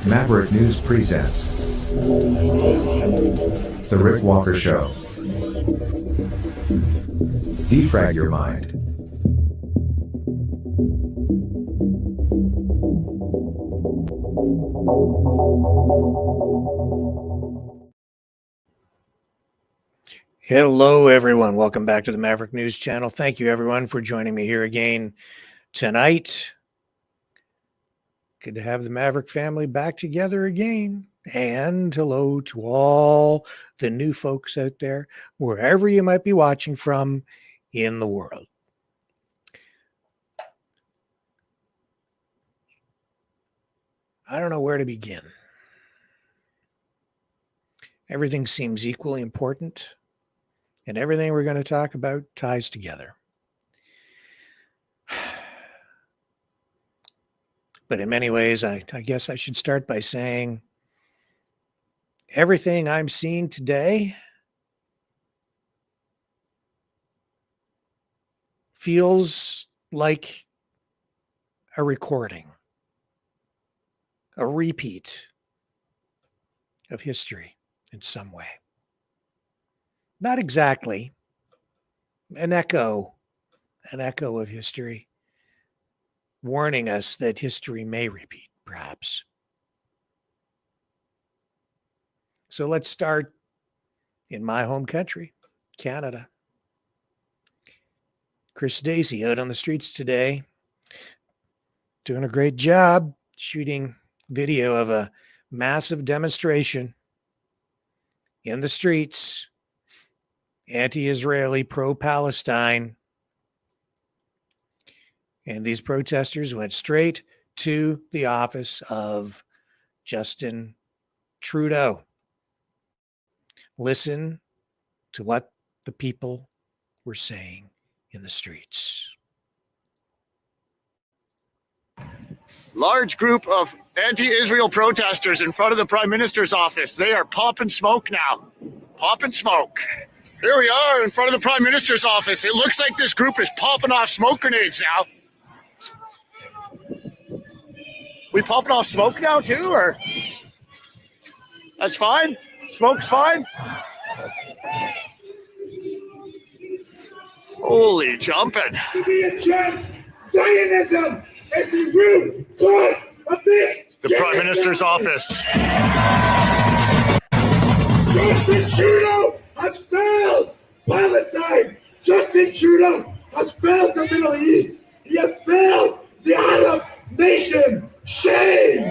Maverick News presents The Rick Walker Show. Defrag your mind. Hello, everyone. Welcome back to the Maverick News Channel. Thank you, everyone, for joining me here again tonight. Good to have the Maverick family back together again. And hello to all the new folks out there, wherever you might be watching from in the world. I don't know where to begin. Everything seems equally important, and everything we're going to talk about ties together. But in many ways, I guess I should start by saying everything I'm seeing today feels like a recording, a repeat of history in some way. Not exactly an echo of history, warning us that history may repeat, perhaps. So let's start in my home country, Canada. Chris Daisy out on the streets today, doing a great job shooting video of a massive demonstration in the streets, anti-Israeli, pro-Palestine. And these protesters went straight to the office of Justin Trudeau. Listen to what the people were saying in the streets. Large group of anti-Israel protesters in front of the Prime Minister's office. They are popping smoke now. Popping smoke. Here we are in front of the Prime Minister's office. It looks like this group is popping off smoke grenades now. We popping off smoke now too, or? That's fine? Smoke's fine? Holy jumping. To be a champ, Zionism is the root cause of this. The Prime Minister's office. Justin Trudeau has failed Palestine. Justin Trudeau has failed the Middle East. He has failed the Arab nation. Shame!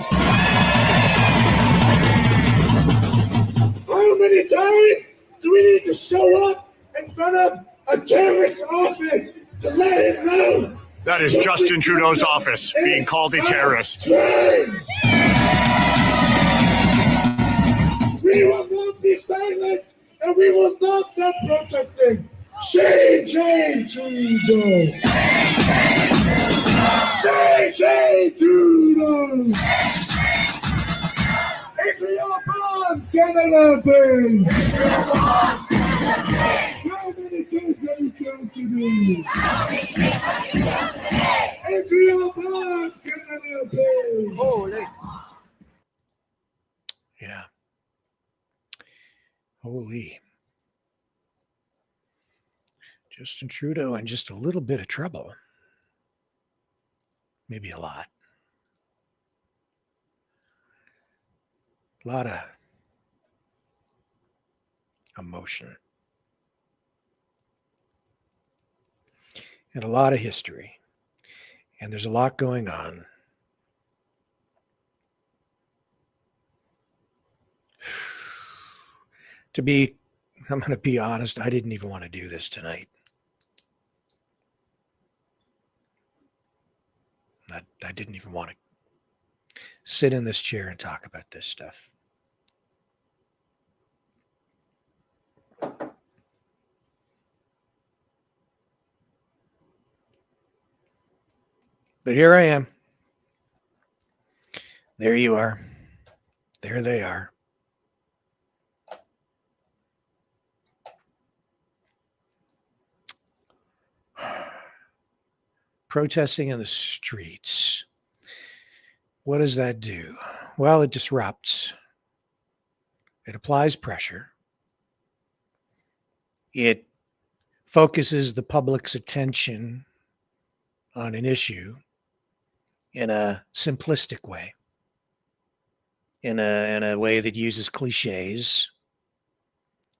How many times do we need to show up in front of a terrorist office to let him know? That is Justin Trudeau's office being called a terrorist. We will not be silent and we will not stop protesting. Shame, shame, Trudeau. Shame, shame, Trudeau. Israel bombs Canada burn. Israel bombs Canada burn. How many kids have you killed today? How many kids have you killed today? Israel bombs Canada burn. Holy. Yeah. Holy. Justin Trudeau in just a little bit of trouble. Maybe a lot. A lot of emotion. And a lot of history. And there's a lot going on. I'm going to be honest, I didn't even want to do this tonight. I didn't even want to sit in this chair and talk about this stuff. But here I am. There you are. There they are. Protesting in the streets. What does that do? Well, it disrupts. It applies pressure. It focuses the public's attention on an issue in a simplistic way, in a way that uses cliches,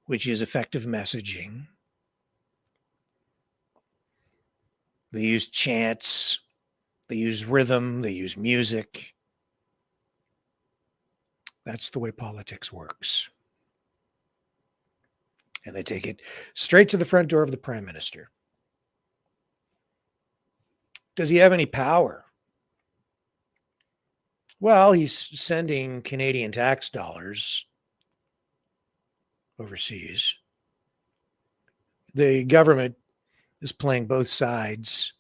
which is effective messaging. They use chants, they use rhythm, they use music. That's the way politics works. And they take it straight to the front door of the prime minister. Does he have any power? Well, he's sending Canadian tax dollars overseas. The government is playing both sides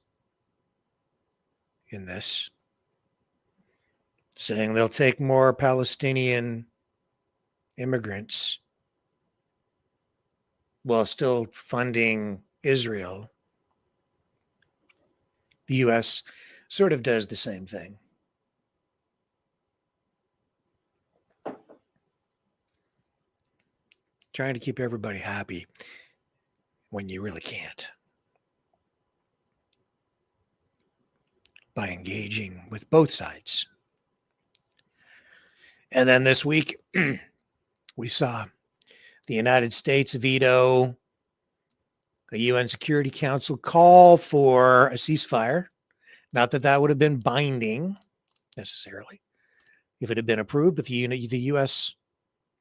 in this, saying they'll take more Palestinian immigrants while still funding Israel. The U.S. sort of does the same thing. Trying to keep everybody happy when you really can't. By engaging with both sides. And then this week, we saw the United States veto the UN Security Council call for a ceasefire. Not that that would have been binding necessarily if it had been approved, but the U.S.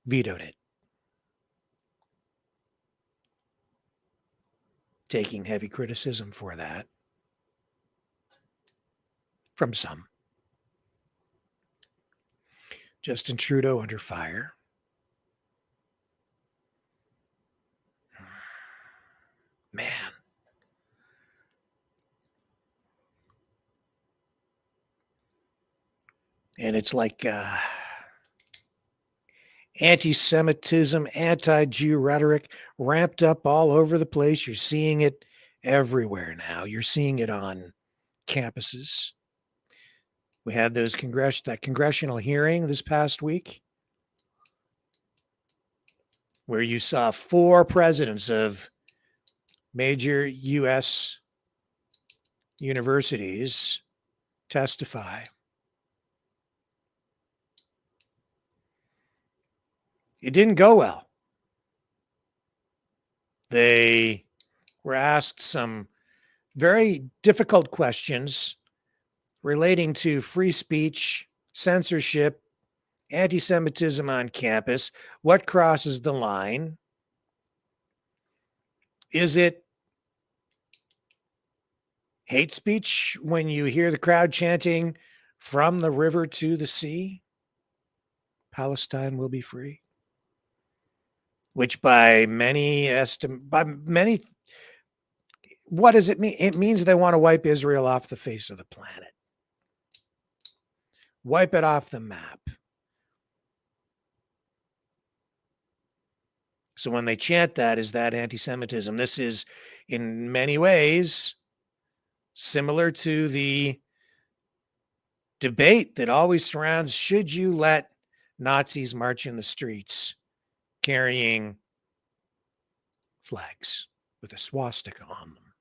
vetoed it, taking heavy criticism for that from some. Justin Trudeau under fire. Man. And it's like anti-Semitism, anti-Jew rhetoric ramped up all over the place. You're seeing it everywhere now. You're seeing it on campuses. We had that congressional hearing this past week where you saw 4 presidents of major U.S. universities testify. It didn't go well. They were asked some very difficult questions relating to free speech, censorship, anti-Semitism on campus. What crosses the line? Is it hate speech when you hear the crowd chanting, "From the river to the sea, Palestine will be free"? Which by many, what does it mean? It means they want to wipe Israel off the face of the planet. Wipe it off the map. So when they chant that, is that anti-Semitism? This is in many ways similar to the debate that always surrounds, should you let Nazis march in the streets carrying flags with a swastika on them?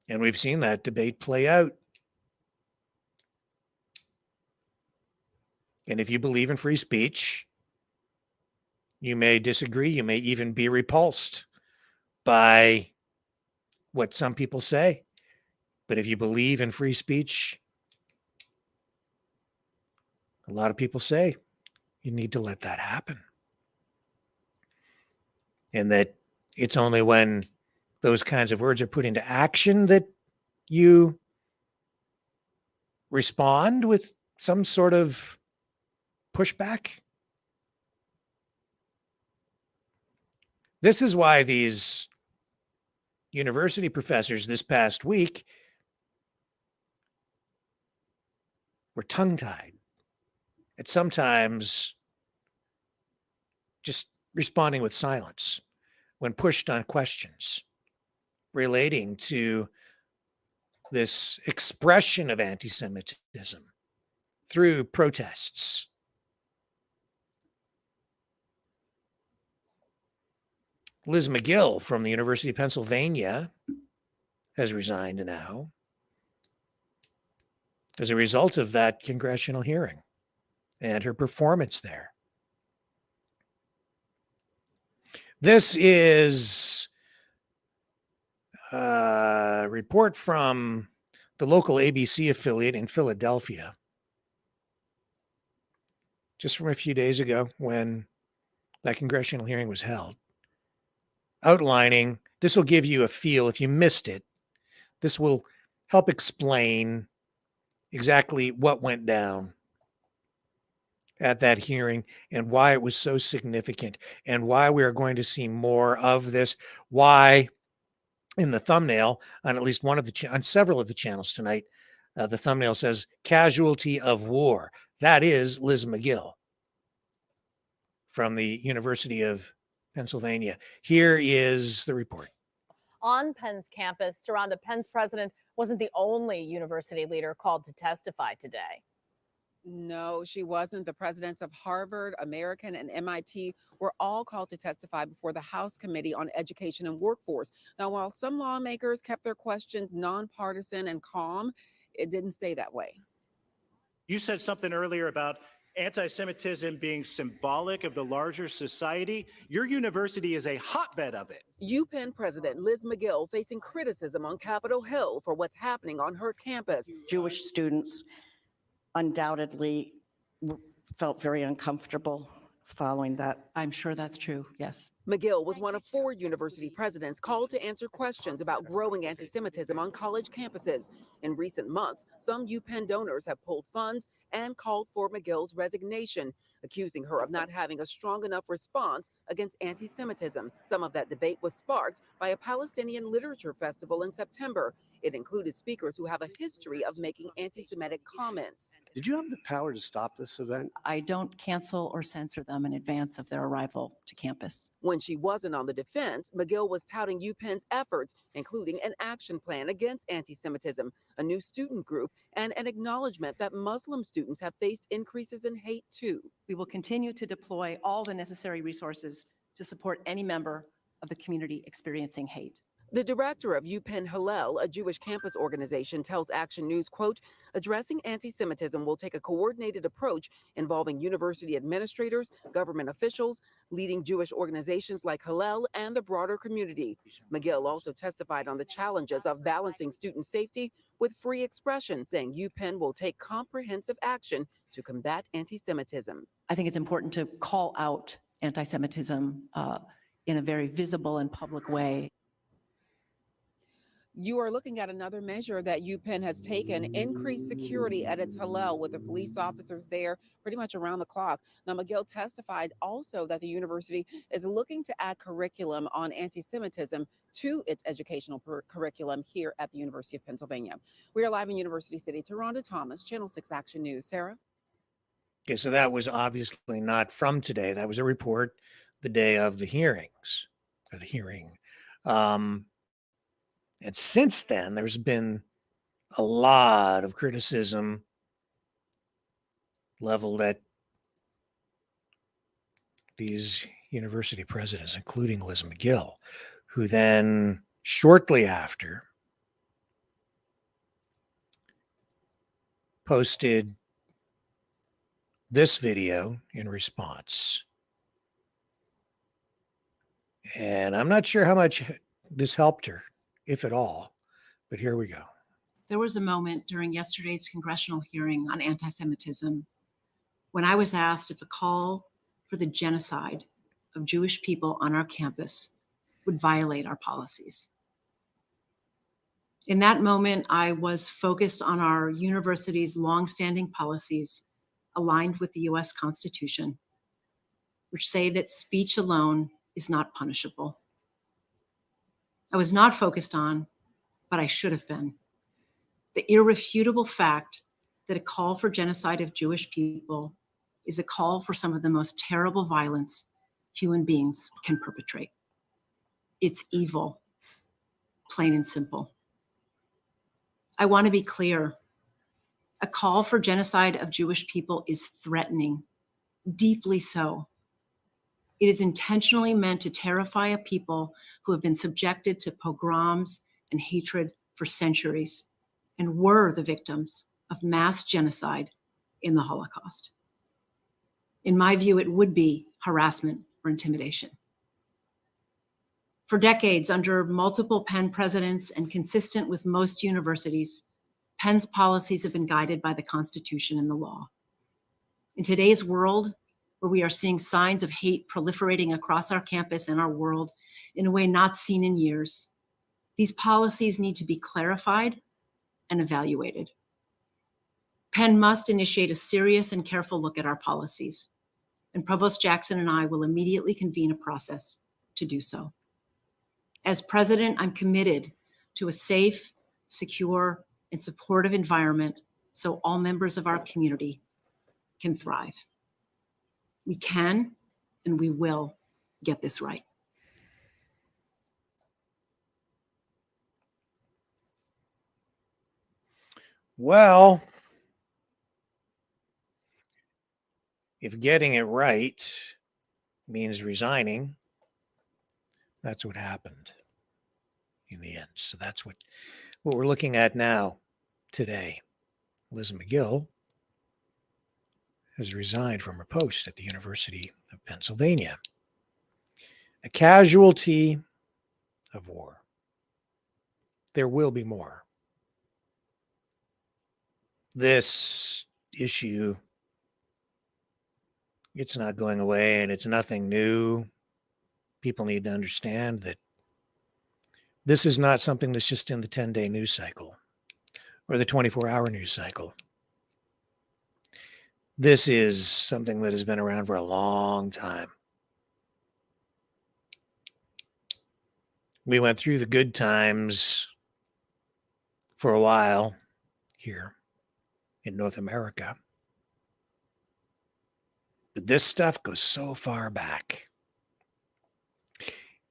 And we've seen that debate play out. And if you believe in free speech, you may disagree. You may even be repulsed by what some people say. But if you believe in free speech, a lot of people say you need to let that happen. And that it's only when those kinds of words are put into action that you respond with some sort of pushback. This is why these university professors this past week were tongue-tied at sometimes just responding with silence when pushed on questions relating to this expression of anti-Semitism through protests. Liz McGill from the University of Pennsylvania has resigned now as a result of that congressional hearing and her performance there. This is a report from the local ABC affiliate in Philadelphia, just from a few days ago when that congressional hearing was held, outlining, this will give you a feel if you missed it. This will help explain exactly what went down at that hearing and why it was so significant and why we are going to see more of this, why in the thumbnail on at least one of the on several of the channels tonight, the thumbnail says casualty of war. That is Liz McGill from the University of Pennsylvania. Here is the report. On Penn's campus, Sharonda, Penn's president wasn't the only university leader called to testify today. No, she wasn't. The presidents of Harvard, American, and MIT were all called to testify before the House Committee on Education and Workforce. Now, while some lawmakers kept their questions nonpartisan and calm, it didn't stay that way. You said something earlier about anti-Semitism being symbolic of the larger society. Your university is a hotbed of it. UPenn President Liz McGill facing criticism on Capitol Hill for what's happening on her campus. Jewish students undoubtedly felt very uncomfortable following that. I'm sure that's true, yes. McGill was one of 4 university presidents called to answer questions about growing anti-Semitism on college campuses. In recent months, some UPenn donors have pulled funds and called for McGill's resignation, accusing her of not having a strong enough response against anti-Semitism. Some of that debate was sparked by a Palestinian literature festival in September. It included speakers who have a history of making anti-Semitic comments. Did you have the power to stop this event? I don't cancel or censor them in advance of their arrival to campus. When she wasn't on the defense, McGill was touting UPenn's efforts, including an action plan against anti-Semitism, a new student group, and an acknowledgement that Muslim students have faced increases in hate too. We will continue to deploy all the necessary resources to support any member of the community experiencing hate. The director of UPenn Hillel, a Jewish campus organization, tells Action News, quote, addressing anti-Semitism will take a coordinated approach involving university administrators, government officials, leading Jewish organizations like Hillel, and the broader community. McGill also testified on the challenges of balancing student safety with free expression, saying UPenn will take comprehensive action to combat anti-Semitism. I think it's important to call out anti-Semitism in a very visible and public way. You are looking at another measure that UPenn has taken, increased security at its Hillel with the police officers there pretty much around the clock. Now, McGill testified also that the university is looking to add curriculum on anti-Semitism to its educational curriculum here at the University of Pennsylvania. We are live in University City. Taronda Thomas, Channel 6 Action News. Sarah? Okay, so that was obviously not from today. That was a report the day of the hearings, or the hearing. And since then, there's been a lot of criticism leveled at these university presidents, including Liz McGill, who then shortly after posted this video in response. And I'm not sure how much this helped her, if at all, but here we go. There was a moment during yesterday's congressional hearing on anti-Semitism when I was asked if a call for the genocide of Jewish people on our campus would violate our policies. In that moment, I was focused on our university's longstanding policies aligned with the US Constitution, which say that speech alone is not punishable. I was not focused on, but I should have been, the irrefutable fact that a call for genocide of Jewish people is a call for some of the most terrible violence human beings can perpetrate. It's evil, plain and simple. I want to be clear. A call for genocide of Jewish people is threatening, deeply so. It is intentionally meant to terrify a people who have been subjected to pogroms and hatred for centuries and were the victims of mass genocide in the Holocaust. In my view, it would be harassment or intimidation. For decades, under multiple Penn presidents and consistent with most universities, Penn's policies have been guided by the Constitution and the law. In today's world, where we are seeing signs of hate proliferating across our campus and our world in a way not seen in years, these policies need to be clarified and evaluated. Penn must initiate a serious and careful look at our policies, and Provost Jackson and I will immediately convene a process to do so. As president, I'm committed to a safe, secure, and supportive environment so all members of our community can thrive. We can and we will get this right. Well, if getting it right means resigning, that's what happened in the end. So that's what we're looking at now, today. Liz McGill has resigned from her post at the University of Pennsylvania. A casualty of war. There will be more. This issue, it's not going away, and it's nothing new. People need to understand that this is not something that's just in the 10-day news cycle or the 24-hour news cycle. This is something that has been around for a long time. We went through the good times for a while here in North America. But this stuff goes so far back.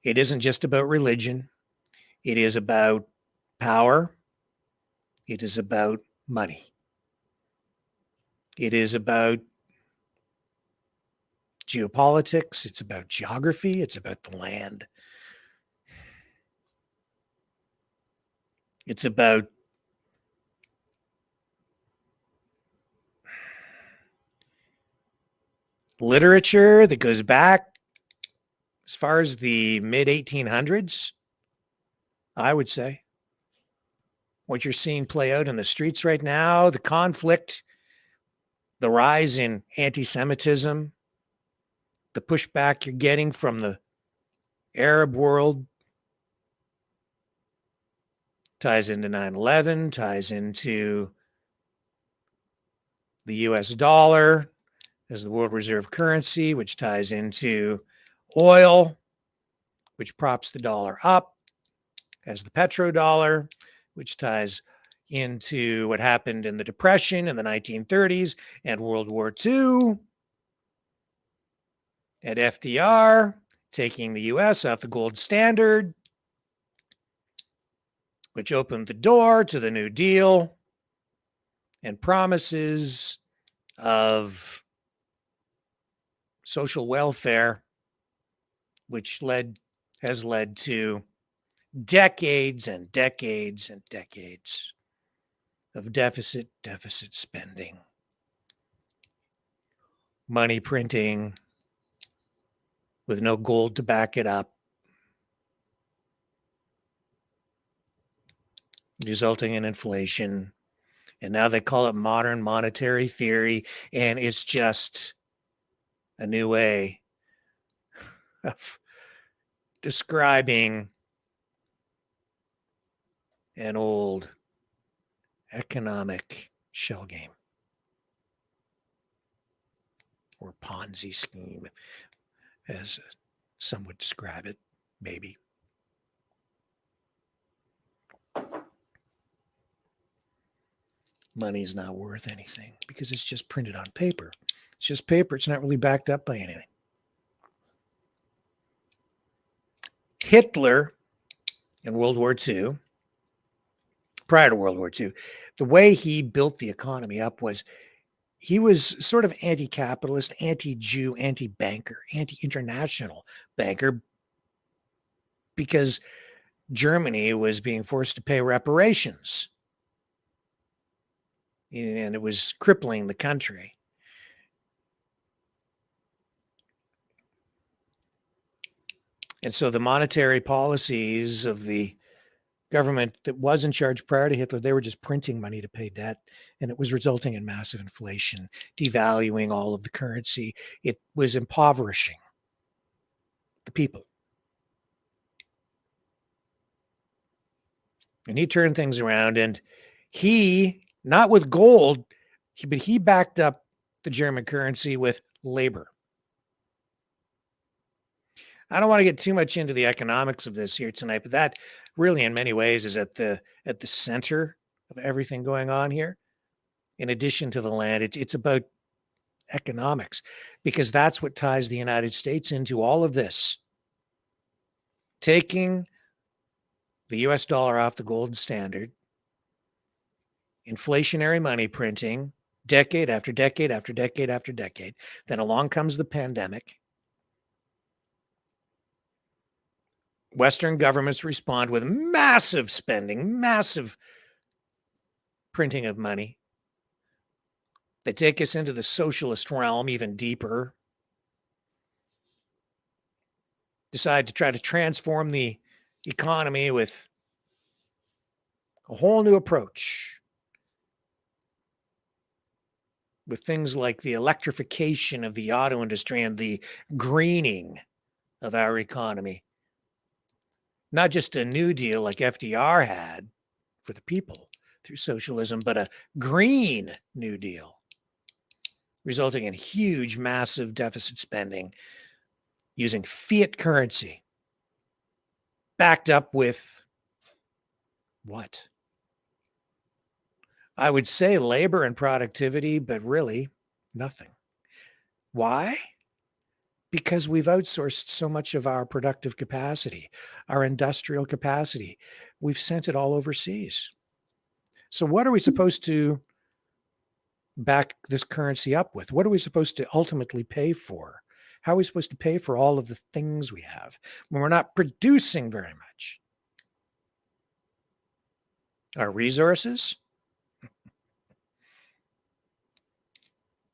It isn't just about religion. It is about power. It is about money. It is about geopolitics. It's about geography. It's about the land. It's about literature that goes back as far as the mid-1800s, I would say. What you're seeing play out in the streets right now, the conflict, the rise in anti-Semitism, the pushback you're getting from the Arab world, ties into 9/11, ties into the US dollar as the world reserve currency, which ties into oil, which props the dollar up as the petrodollar, which ties into what happened in the Depression in the 1930s and World War II, and FDR taking the US off the gold standard, which opened the door to the New Deal and promises of social welfare, which has led to decades and decades and decades of deficit spending, money printing with no gold to back it up, resulting in inflation. And now they call it modern monetary theory, and it's just a new way of describing an old economic shell game or Ponzi scheme, as some would describe it, maybe. Money's not worth anything because it's just printed on paper. It's just paper. It's not really backed up by anything. Hitler in World War II prior to World War II. The way he built the economy up was he was sort of anti-capitalist, anti-Jew, anti-banker, anti-international banker, because Germany was being forced to pay reparations, and it was crippling the country. And so the monetary policies of the government that was in charge prior to Hitler, they were just printing money to pay debt, and it was resulting in massive inflation, devaluing all of the currency. It was impoverishing the people. And he turned things around, and he, not with gold, but he backed up the German currency with labor. I don't want to get too much into the economics of this here tonight, but that really in many ways is at the center of everything going on here. In addition to the land, it's about economics, because that's what ties the United States into all of this. Taking the US dollar off the gold standard, inflationary money printing, decade after decade after decade after decade. Then along comes the pandemic. Western governments respond with massive spending, massive printing of money. They take us into the socialist realm even deeper. Decide to try to transform the economy with a whole new approach, with things like the electrification of the auto industry and the greening of our economy. Not just a New Deal like FDR had for the people through socialism, but a green New Deal, resulting in huge, massive deficit spending using fiat currency, backed up with what? I would say labor and productivity, but really nothing. Why? Because we've outsourced so much of our productive capacity, our industrial capacity. We've sent it all overseas. So what are we supposed to back this currency up with? What are we supposed to ultimately pay for? How are we supposed to pay for all of the things we have when we're not producing very much? Our resources?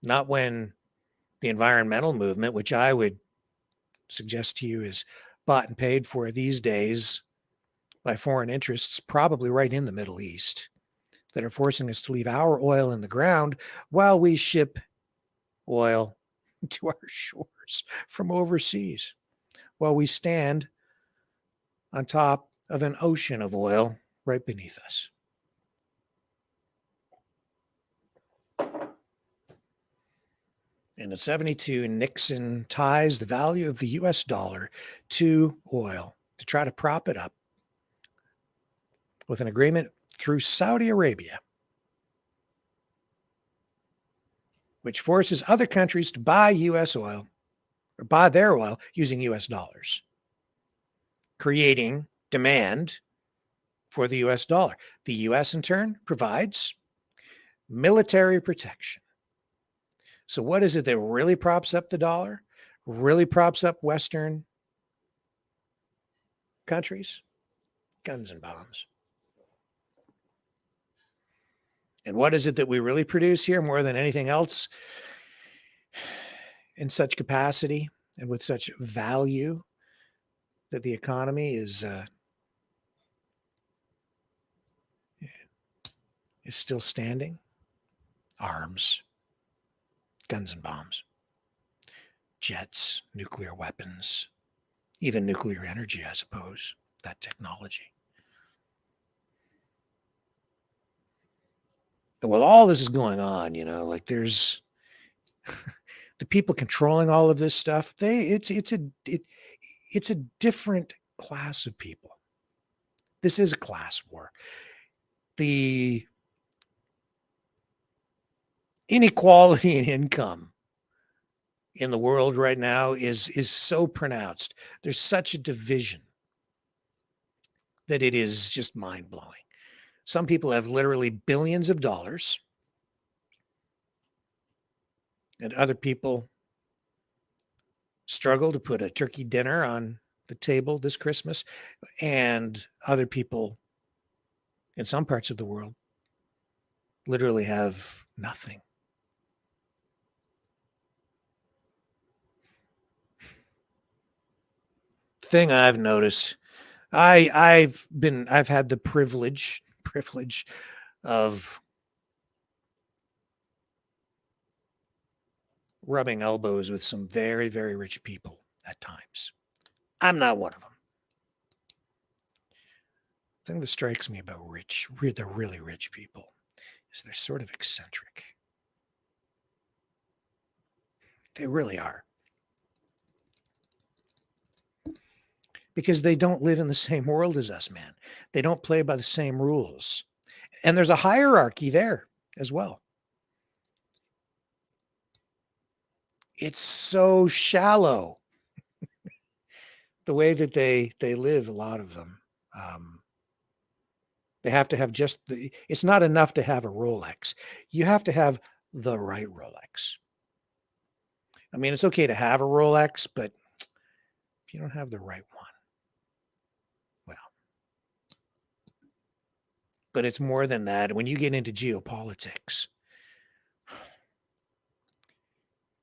Not when the environmental movement, which I would suggest to you is bought and paid for these days by foreign interests, probably right in the Middle East, that are forcing us to leave our oil in the ground while we ship oil to our shores from overseas, while we stand on top of an ocean of oil right beneath us. In 1972, Nixon ties the value of the US dollar to oil to try to prop it up with an agreement through Saudi Arabia, which forces other countries to buy US oil or buy their oil using US dollars, creating demand for the US dollar. The US in turn provides military protection. So what is it that really props up the dollar, really props up Western countries? Guns and bombs. And what is it that we really produce here more than anything else in such capacity and with such value that the economy is still standing? Arms, guns and bombs, jets, nuclear weapons, even nuclear energy, I suppose, that technology. And while all this is going on, like there's the people controlling all of this stuff, it's a different class of people. This is a class war. The inequality in income in the world right now is so pronounced. There's such a division that it is just mind-blowing. Some people have literally billions of dollars, and other people struggle to put a turkey dinner on the table this Christmas, and other people in some parts of the world literally have nothing. Thing I've noticed, I've had the privilege of rubbing elbows with some very, very rich people at times. I'm not one of them. The thing that strikes me about the really rich people is they're sort of eccentric. They really are. Because they don't live in the same world as us, man. They don't play by the same rules. And there's a hierarchy there as well. It's so shallow, the way that they live, a lot of them. They have to have it's not enough to have a Rolex. You have to have the right Rolex. I mean, it's okay to have a Rolex, but if you don't have the right one, well, but it's more than that. When you get into geopolitics,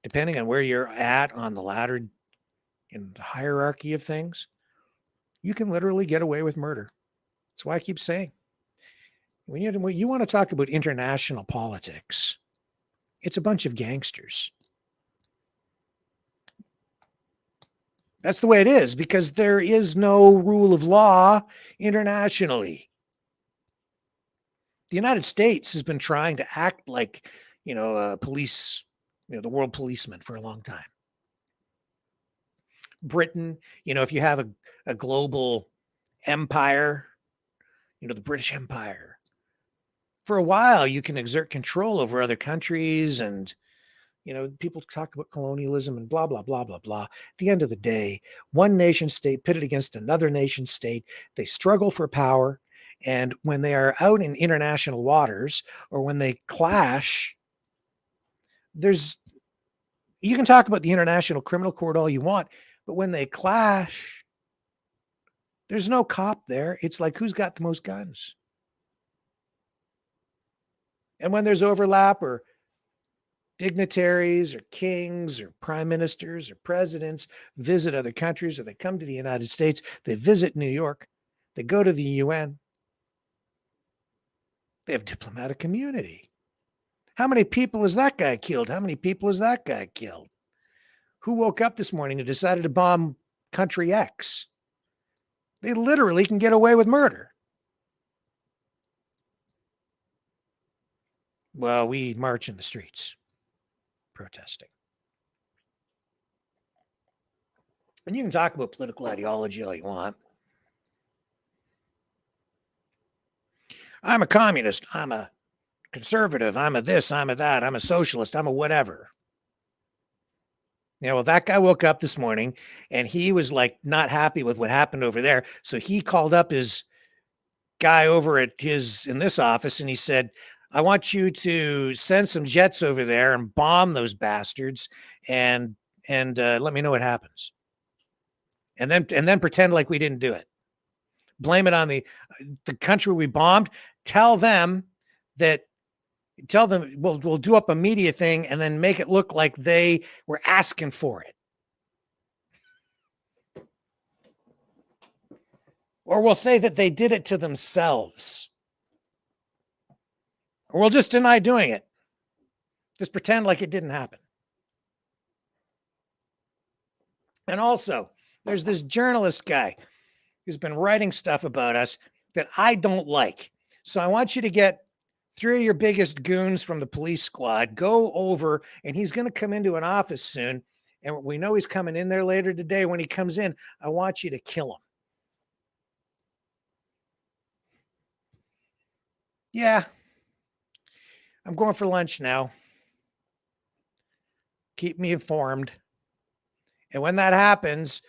depending on where you're at on the ladder in the hierarchy of things, you can literally get away with murder. That's why I keep saying, when you want to talk about international politics, it's a bunch of gangsters. That's the way it is, because there is no rule of law internationally. The United States has been trying to act like, police, the world policeman for a long time. Britain, if you have a global empire, the British Empire, for a while you can exert control over other countries, and people talk about colonialism and blah, blah, blah, blah, blah. At the end of the day, one nation state pitted against another nation state, they struggle for power. And when they are out in international waters, or when they clash, you can talk about the International Criminal Court all you want, but when they clash, there's no cop there. It's like, who's got the most guns? And when there's overlap, or dignitaries or kings or prime ministers or presidents visit other countries, or they come to the United States, they visit New York, they go to the UN, they have diplomatic immunity. How many people has that guy killed? How many people has that guy killed? Who woke up this morning and decided to bomb country X? They literally can get away with murder. Well, we march in the streets protesting. And you can talk about political ideology all you want. I'm a communist. I'm a conservative. I'm a this. I'm a that. I'm a socialist. I'm a whatever. Well, that guy woke up this morning and he was like not happy with what happened over there. So he called up his guy over at in this office, and he said, I want you to send some jets over there and bomb those bastards, and let me know what happens. And then pretend like we didn't do it. Blame it on the country we bombed. Tell them we'll do up a media thing and then make it look like they were asking for it. Or we'll say that they did it to themselves. Or we'll just deny doing it. Just pretend like it didn't happen. And also, there's this journalist guy who's been writing stuff about us that I don't like. So I want you to get 3 of your biggest goons from the police squad, go over, and he's going to come into an office soon. And we know he's coming in there later today. When he comes in, I want you to kill him. Yeah. I'm going for lunch now. Keep me informed. And when that happens,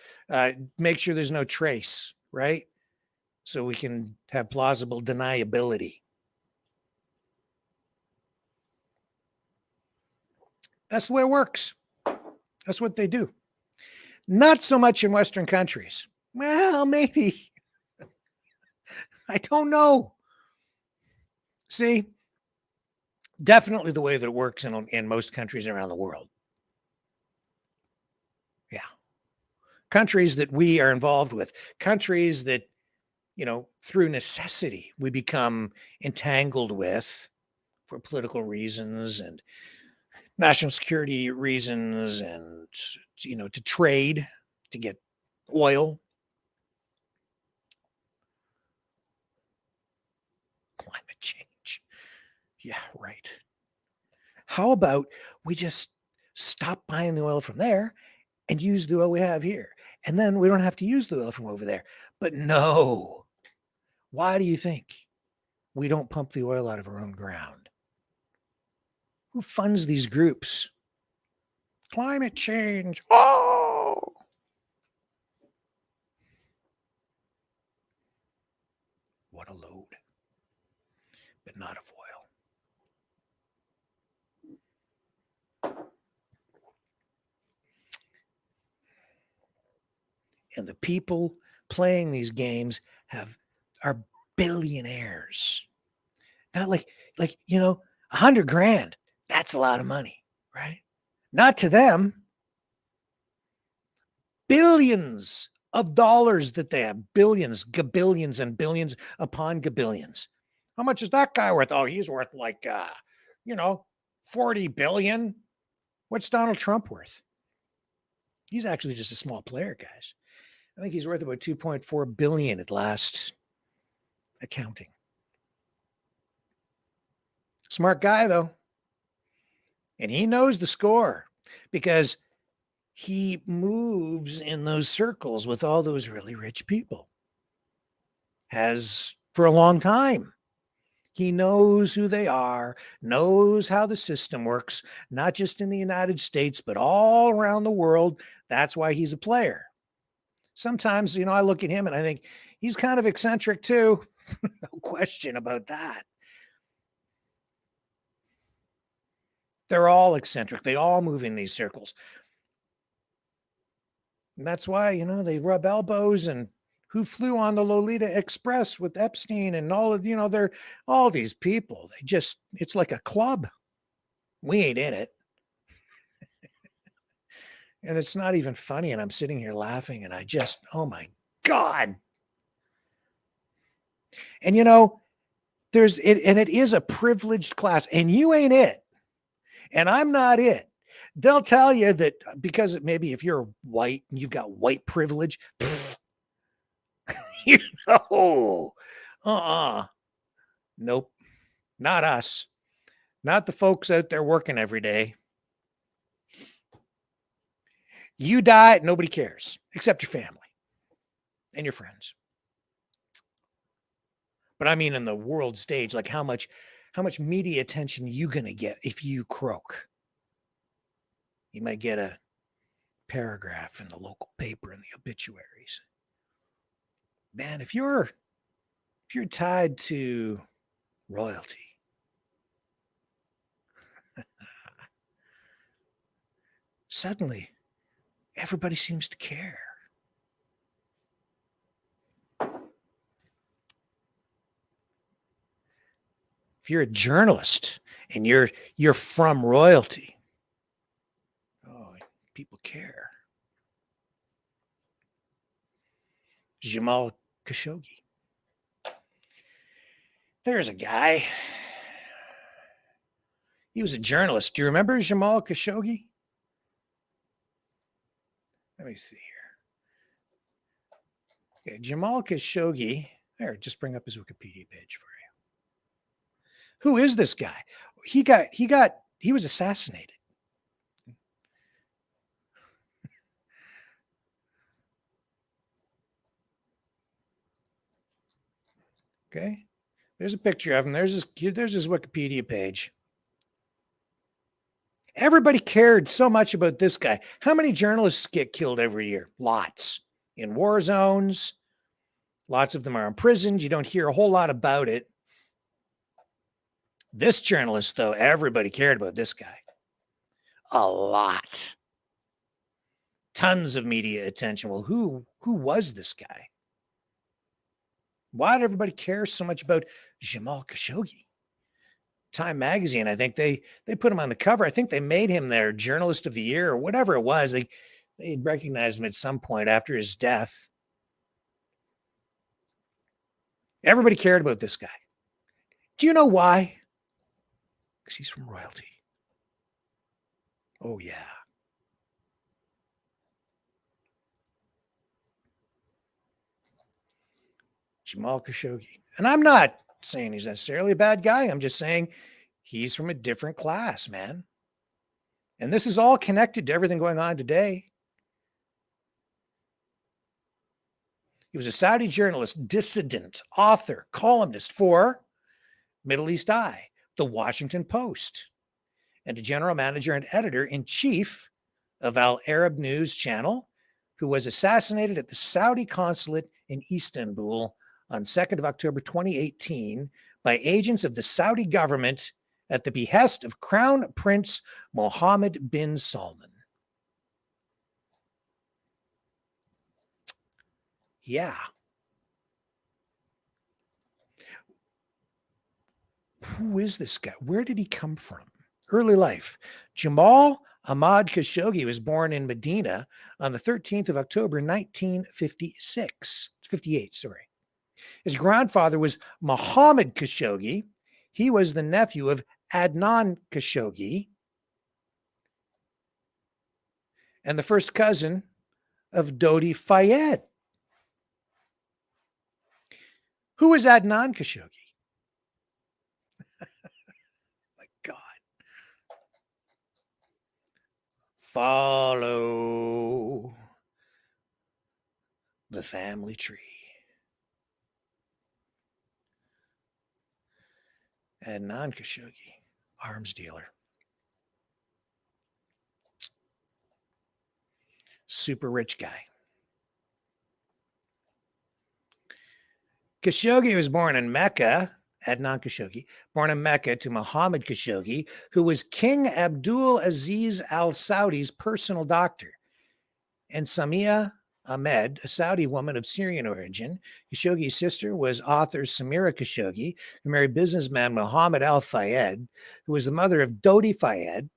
make sure there's no trace, right? So we can have plausible deniability. That's the way it works. That's what they do. Not so much in Western countries. Well, maybe. I don't know. See, definitely the way that it works in most countries around the world. Yeah. Countries that we are involved with, countries that, through necessity, we become entangled with for political reasons and national security reasons and, to trade, to get oil. Climate change. Yeah, right. How about we just stop buying the oil from there and use the oil we have here? And then we don't have to use the oil from over there. But no. Why do you think we don't pump the oil out of our own ground? Who funds these groups? Climate change. Oh! What a load. But not of oil. And the people playing these games are billionaires. Not like $100,000. That's a lot of money, right? Not to them. Billions of dollars that they have. Billions, gabillions, and billions upon gabillions. How much is that guy worth? Oh, he's worth 40 billion. What's Donald Trump worth? He's actually just a small player, guys. I think he's worth about 2.4 billion at last accounting. Smart guy, though. And he knows the score because he moves in those circles with all those really rich people. Has for a long time. He knows who they are, knows how the system works, not just in the United States, but all around the world. That's why he's a player. Sometimes, I look at him and I think he's kind of eccentric too. No question about that. They're all eccentric. They all move in these circles. And that's why, they rub elbows. And who flew on the Lolita Express with Epstein and all of, they're all these people. It's like a club. We ain't in it. And it's not even funny. And I'm sitting here laughing and oh my God. And it is a privileged class and you ain't it. And I'm not it. They'll tell you that because maybe if you're white and you've got white privilege, nope, not us, not the folks out there working every day. You die, nobody cares except your family and your friends. But I mean, in the world stage, like how much media attention are you going to get if you croak? You might get a paragraph in the local paper in the obituaries. Man, if you're tied to royalty, suddenly everybody seems to care. If you're a journalist and you're from royalty, people care. Jamal Khashoggi. There's a guy. He was a journalist. Do you remember Jamal Khashoggi? Let me see here. Okay, Jamal Khashoggi. There, just bring up his Wikipedia page for you. Who is this guy? He was assassinated. Okay. There's a picture of him. There's his Wikipedia page. Everybody cared so much about this guy. How many journalists get killed every year? Lots. In war zones. Lots of them are imprisoned. You don't hear a whole lot about it. This journalist, though, everybody cared about this guy. A lot. Tons of media attention. Well, who was this guy? Why did everybody care so much about Jamal Khashoggi? Time magazine, I think they put him on the cover. I think they made him their journalist of the year or whatever it was. They recognized him at some point after his death. Everybody cared about this guy. Do you know why? Because he's from royalty. Oh, yeah. Jamal Khashoggi. And I'm not saying he's necessarily a bad guy. I'm just saying he's from a different class, man. And this is all connected to everything going on today. He was a Saudi journalist, dissident, author, columnist for Middle East Eye, The Washington Post, and a general manager and editor-in-chief of Al Arab News Channel, who was assassinated at the Saudi consulate in Istanbul on 2nd of October 2018 by agents of the Saudi government at the behest of Crown Prince Mohammed bin Salman. Yeah. Who is this guy? Where did he come from? Early life. Jamal Ahmad Khashoggi was born in Medina on the 13th of October, 1958, sorry. His grandfather was Mohammed Khashoggi. He was the nephew of Adnan Khashoggi and the first cousin of Dodi Fayed. Who is Adnan Khashoggi? My God. Follow the family tree. Adnan Khashoggi, arms dealer. Super rich guy. Khashoggi was born in Mecca, Adnan Khashoggi, born in Mecca to Muhammad Khashoggi, who was King Abdul Aziz Al Saudi's personal doctor, and Samia Ahmed, a Saudi woman of Syrian origin. Khashoggi's sister was author Samira Khashoggi, who married businessman Mohammed Al Fayed, who was the mother of Dodi Fayed.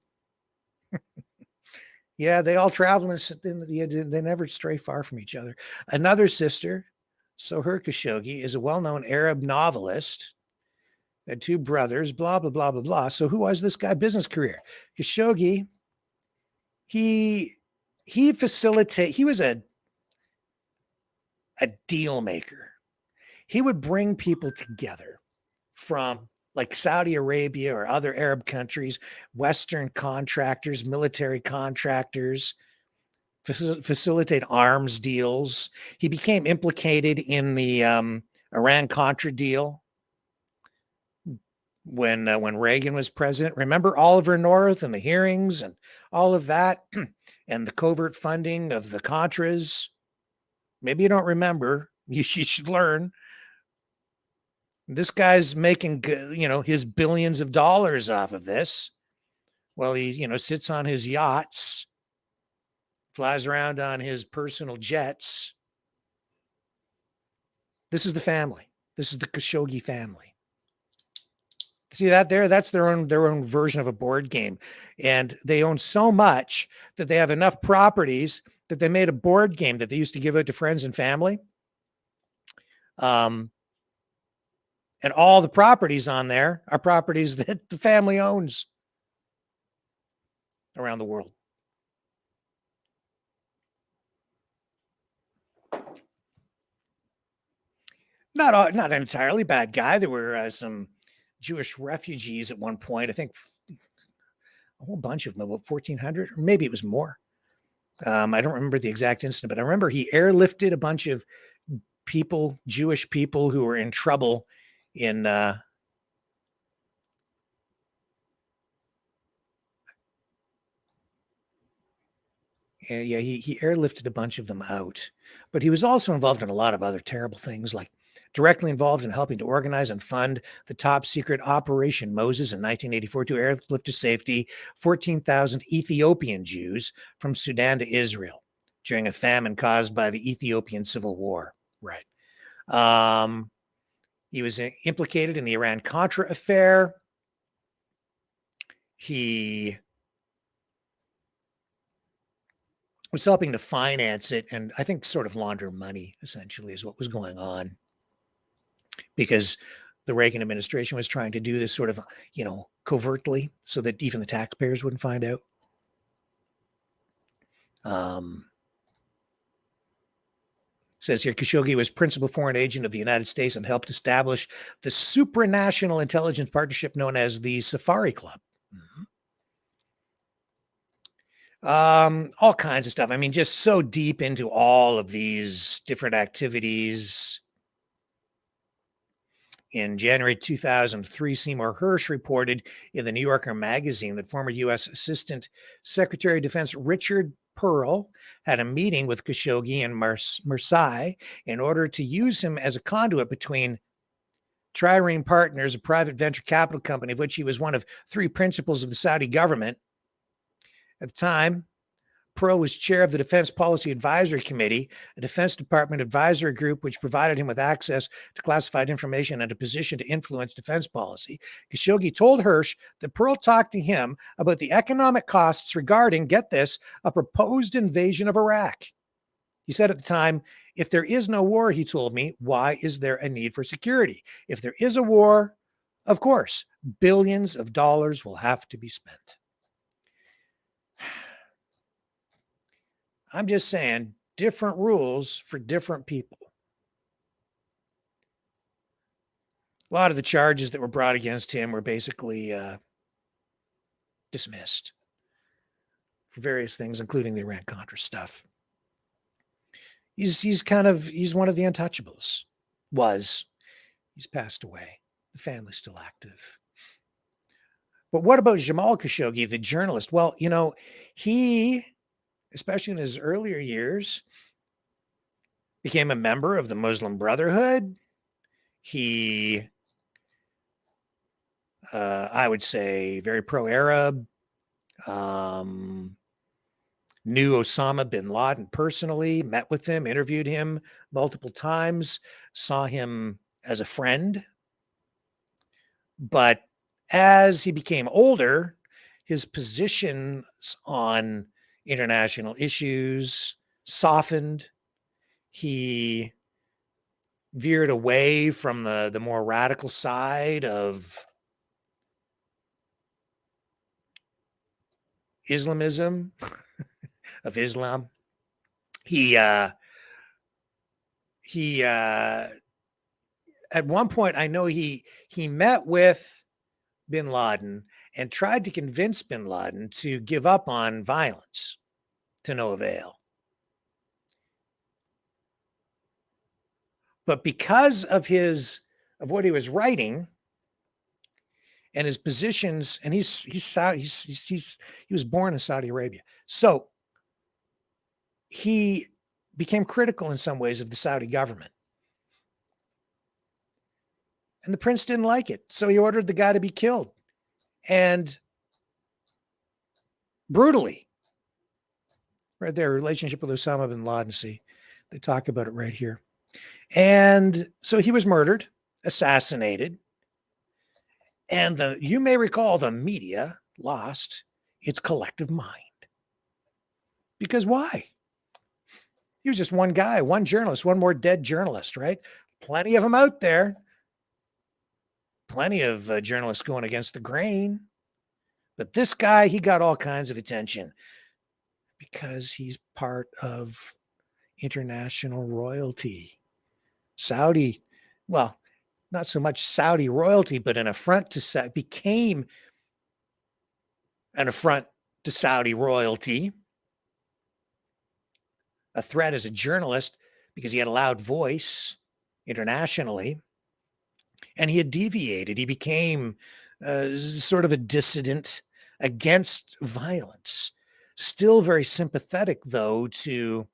Yeah, they all travel, and they never stray far from each other. Another sister, Soher Khashoggi, is a well-known Arab novelist. Had two brothers, blah, blah, blah, blah, blah. So who was this guy? Business career. Khashoggi, he was a deal maker. He would bring people together from like Saudi Arabia or other Arab countries, Western contractors, military contractors, facilitate arms deals. He became implicated in the Iran-Contra deal when Reagan was president. Remember Oliver North and the hearings and all of that and the covert funding of the Contras? Maybe you don't remember. You should learn. This guy's making, his billions of dollars off of this. Well, he, sits on his yachts, flies around on his personal jets. This is the family. This is the Khashoggi family. See that there? That's their own version of a board game. And they own so much that they have enough properties that they made a board game that they used to give out to friends and family. And all the properties on there are properties that the family owns around the world. Not an entirely bad guy. There were some Jewish refugees at one point. I think a whole bunch of them, about 1,400, or maybe it was more. I don't remember the exact incident, but I remember he airlifted a bunch of people, Jewish people who were in trouble in he airlifted a bunch of them out. But he was also involved in a lot of other terrible things like directly involved in helping to organize and fund the top secret Operation Moses in 1984 to airlift to safety 14,000 Ethiopian Jews from Sudan to Israel during a famine caused by the Ethiopian Civil War. Right. He was implicated in the Iran-Contra affair. He was helping to finance it and I think sort of launder money, essentially, is what was going on. Because the Reagan administration was trying to do this sort of, covertly so that even the taxpayers wouldn't find out. Says here, Khashoggi was principal foreign agent of the United States and helped establish the supranational intelligence partnership known as the Safari Club. All kinds of stuff. I mean, just so deep into all of these different activities. In January 2003, Seymour Hersh reported in the New Yorker magazine that former U.S. Assistant Secretary of Defense Richard Pearl had a meeting with Khashoggi in Marseille in order to use him as a conduit between Trireme Partners, a private venture capital company of which he was one of three principals of the Saudi government. At the time, Pearl was chair of the Defense Policy Advisory Committee, a Defense Department advisory group which provided him with access to classified information and a position to influence defense policy. Khashoggi told Hersh that Pearl talked to him about the economic costs regarding, get this, a proposed invasion of Iraq. He said at the time, if there is no war, he told me, why is there a need for security? If there is a war, of course, billions of dollars will have to be spent. I'm just saying, different rules for different people. A lot of the charges that were brought against him were basically dismissed for various things, including the Iran-Contra stuff. He's one of the untouchables. He's passed away. The family's still active. But what about Jamal Khashoggi, the journalist? Well, he, especially in his earlier years, became a member of the Muslim Brotherhood. He, I would say, very pro-Arab, knew Osama bin Laden personally, met with him, interviewed him multiple times, saw him as a friend. But as he became older, his positions on international issues softened. He veered away from the more radical side of Islamism, of Islam. He at one point, I know he met with bin Laden and tried to convince bin Laden to give up on violence, to no avail. But because of what he was writing and his positions, and he was born in Saudi Arabia, so he became critical in some ways of the Saudi government. And the prince didn't like it, so he ordered the guy to be killed, and brutally. Right there, relationship with Osama bin Laden. See, they talk about it right here. And so he was murdered, assassinated, and you may recall the media lost its collective mind. Because why? He was just one guy, one journalist, one more dead journalist, right? Plenty of them out there. Plenty of journalists going against the grain. But this guy, he got all kinds of attention because he's part of international royalty. Saudi, well, not so much Saudi royalty, but an affront to Saudi, became an affront to Saudi royalty. A threat as a journalist because he had a loud voice internationally. And he had deviated. He became sort of a dissident against violence. Still very sympathetic, though, to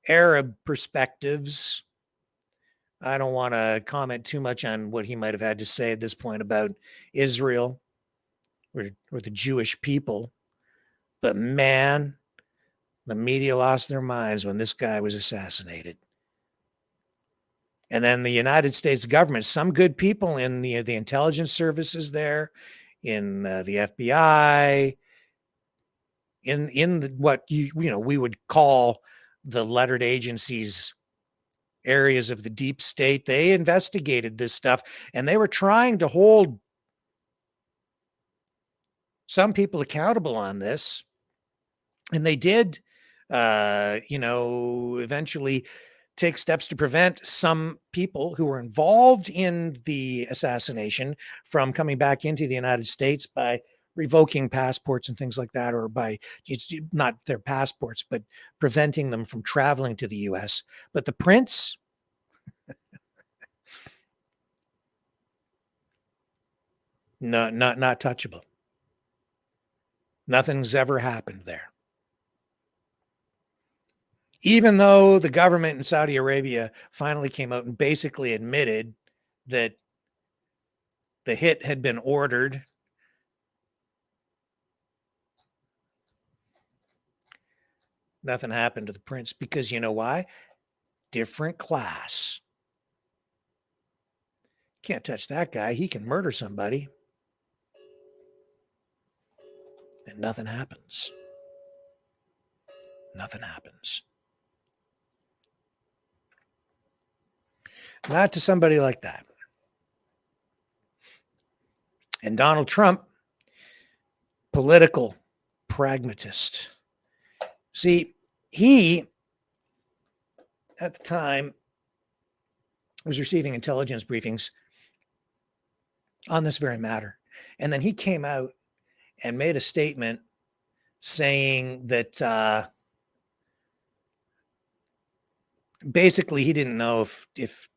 Arab perspectives I don't want to comment too much on what he might have had to say at this point about Israel or the Jewish people. But man, the media lost their minds when this guy was assassinated. And then the United States government, some good people in the intelligence services there, in the FBI, in what we would call the lettered agencies, areas of the deep state, they investigated this stuff, and they were trying to hold some people accountable on this. And they did, eventually take steps to prevent some people who were involved in the assassination from coming back into the United States by revoking passports and things like that, or by not their passports, but preventing them from traveling to the US. But the prince, no, not touchable. Nothing's ever happened there. Even though the government in Saudi Arabia finally came out and basically admitted that the hit had been ordered, nothing happened to the prince, because you know why? Different class. Can't touch that guy. He can murder somebody. And nothing happens. Nothing happens. Not to somebody like that. And Donald Trump, political pragmatist. See, he, at the time, was receiving intelligence briefings on this very matter. And then he came out and made a statement saying that basically he didn't know if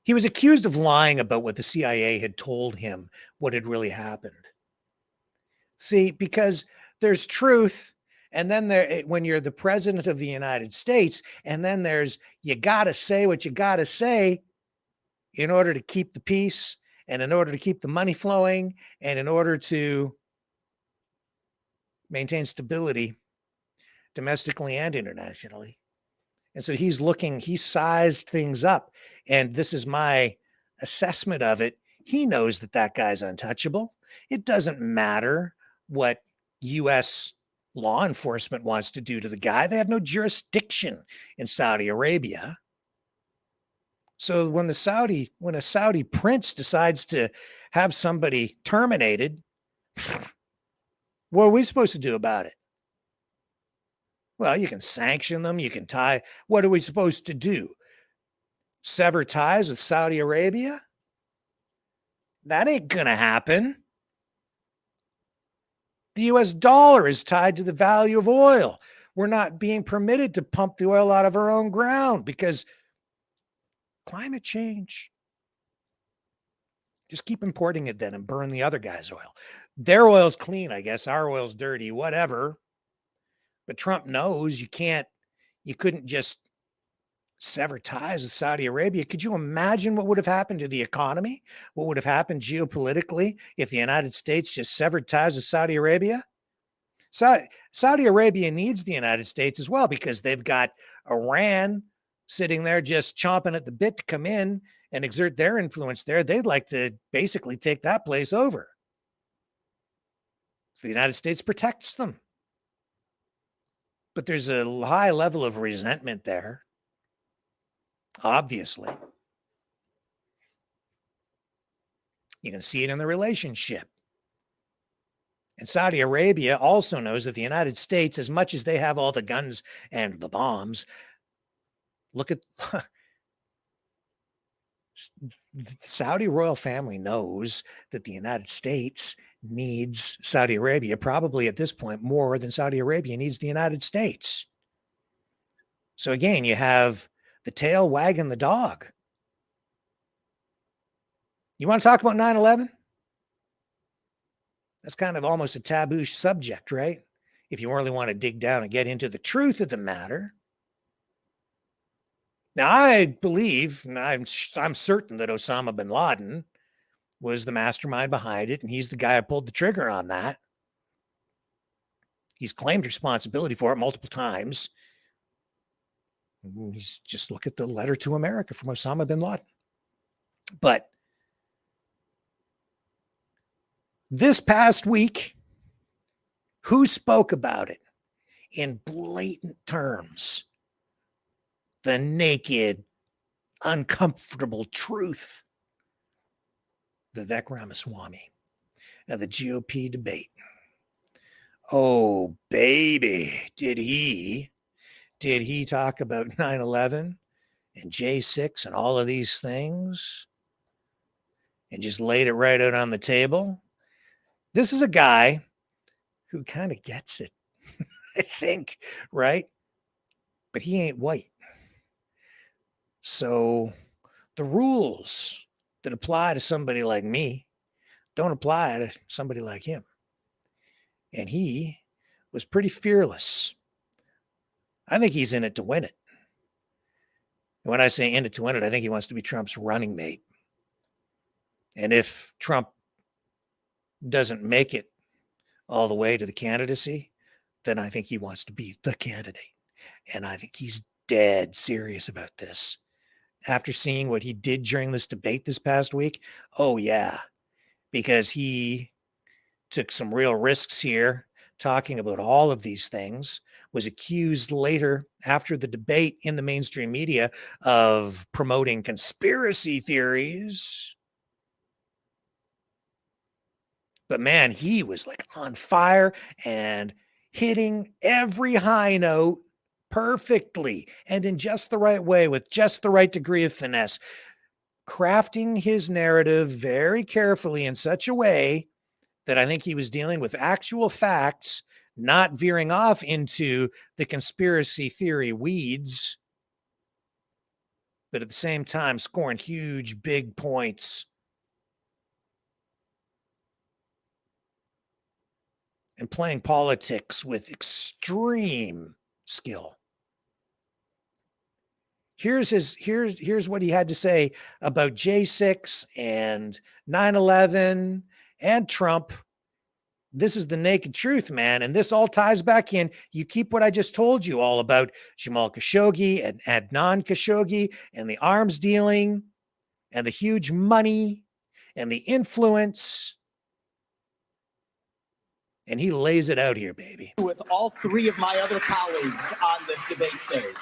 he was accused of lying about what the CIA had told him, what had really happened. See, because there's truth, and then when you're the president of the United States, and then there's, you got to say what you got to say in order to keep the peace, and in order to keep the money flowing, and in order to maintain stability domestically and internationally. And so he sized things up. And this is my assessment of it. He knows that guy's untouchable. It doesn't matter what U.S. law enforcement wants to do to the guy. They have no jurisdiction in Saudi Arabia. So when a Saudi prince decides to have somebody terminated, what are we supposed to do about it? Well, you can sanction them. You can tie. What are we supposed to do? Sever ties with Saudi Arabia? That ain't going to happen. The US dollar is tied to the value of oil. We're not being permitted to pump the oil out of our own ground because climate change. Just keep importing it then and burn the other guy's oil. Their oil's clean, I guess. Our oil's dirty, whatever. But Trump knows you couldn't just sever ties with Saudi Arabia. Could you imagine what would have happened to the economy? What would have happened geopolitically if the United States just severed ties with Saudi Arabia? Saudi Arabia needs the United States as well, because they've got Iran sitting there just chomping at the bit to come in and exert their influence there. They'd like to basically take that place over. So the United States protects them. But there's a high level of resentment there, obviously. You can see it in the relationship. And Saudi Arabia also knows that the United States, as much as they have all the guns and the bombs, look at the Saudi royal family knows that the United States needs Saudi Arabia, probably at this point more than Saudi Arabia needs the United States. So again, you have the tail wagging the dog. You want to talk about 9/11? That's kind of almost a taboo subject, right? If you really want to dig down and get into the truth of the matter. Now, I believe, and I'm certain that Osama bin Laden was the mastermind behind it, and he's the guy who pulled the trigger on that. He's claimed responsibility for it multiple times. He's just look at the letter to America from Osama bin Laden. But this past week, who spoke about it in blatant terms? The naked, uncomfortable truth. Vivek Ramaswamy at the GOP debate. Oh, baby, did he talk about 9/11 and J6 and all of these things and just laid it right out on the table? This is a guy who kind of gets it, I think, right? But he ain't white. So the rules that apply to somebody like me don't apply to somebody like him. And he was pretty fearless. I think he's in it to win it. And when I say in it to win it, I think he wants to be Trump's running mate. And if Trump doesn't make it all the way to the candidacy, then I think he wants to be the candidate. And I think he's dead serious about this. After seeing what he did during this debate this past week, oh yeah, because he took some real risks here, talking about all of these things, was accused later after the debate in the mainstream media of promoting conspiracy theories. But man, he was like on fire and hitting every high note perfectly and in just the right way with just the right degree of finesse, crafting his narrative very carefully in such a way that I think he was dealing with actual facts, not veering off into the conspiracy theory weeds, but at the same time scoring huge, big points. And playing politics with extreme skill. Here's what he had to say about J6 and 9/11 and Trump. This is the naked truth, man. And this all ties back in. You keep what I just told you all about Jamal Khashoggi and Adnan Khashoggi and the arms dealing and the huge money and the influence. And he lays it out here, baby. With all three of my other colleagues on this debate stage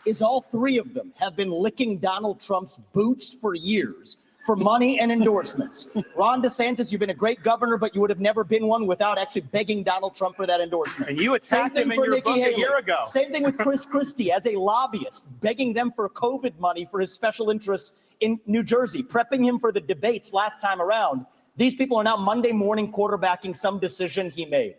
is all three of them have been licking Donald Trump's boots for years for money and endorsements. Ron DeSantis, you've been a great governor, but you would have never been one without actually begging Donald Trump for that endorsement. And you attacked him in your book a year ago. Same thing with Chris Christie as a lobbyist, begging them for COVID money for his special interests in New Jersey, prepping him for the debates last time around. These people are now Monday morning quarterbacking some decision he made.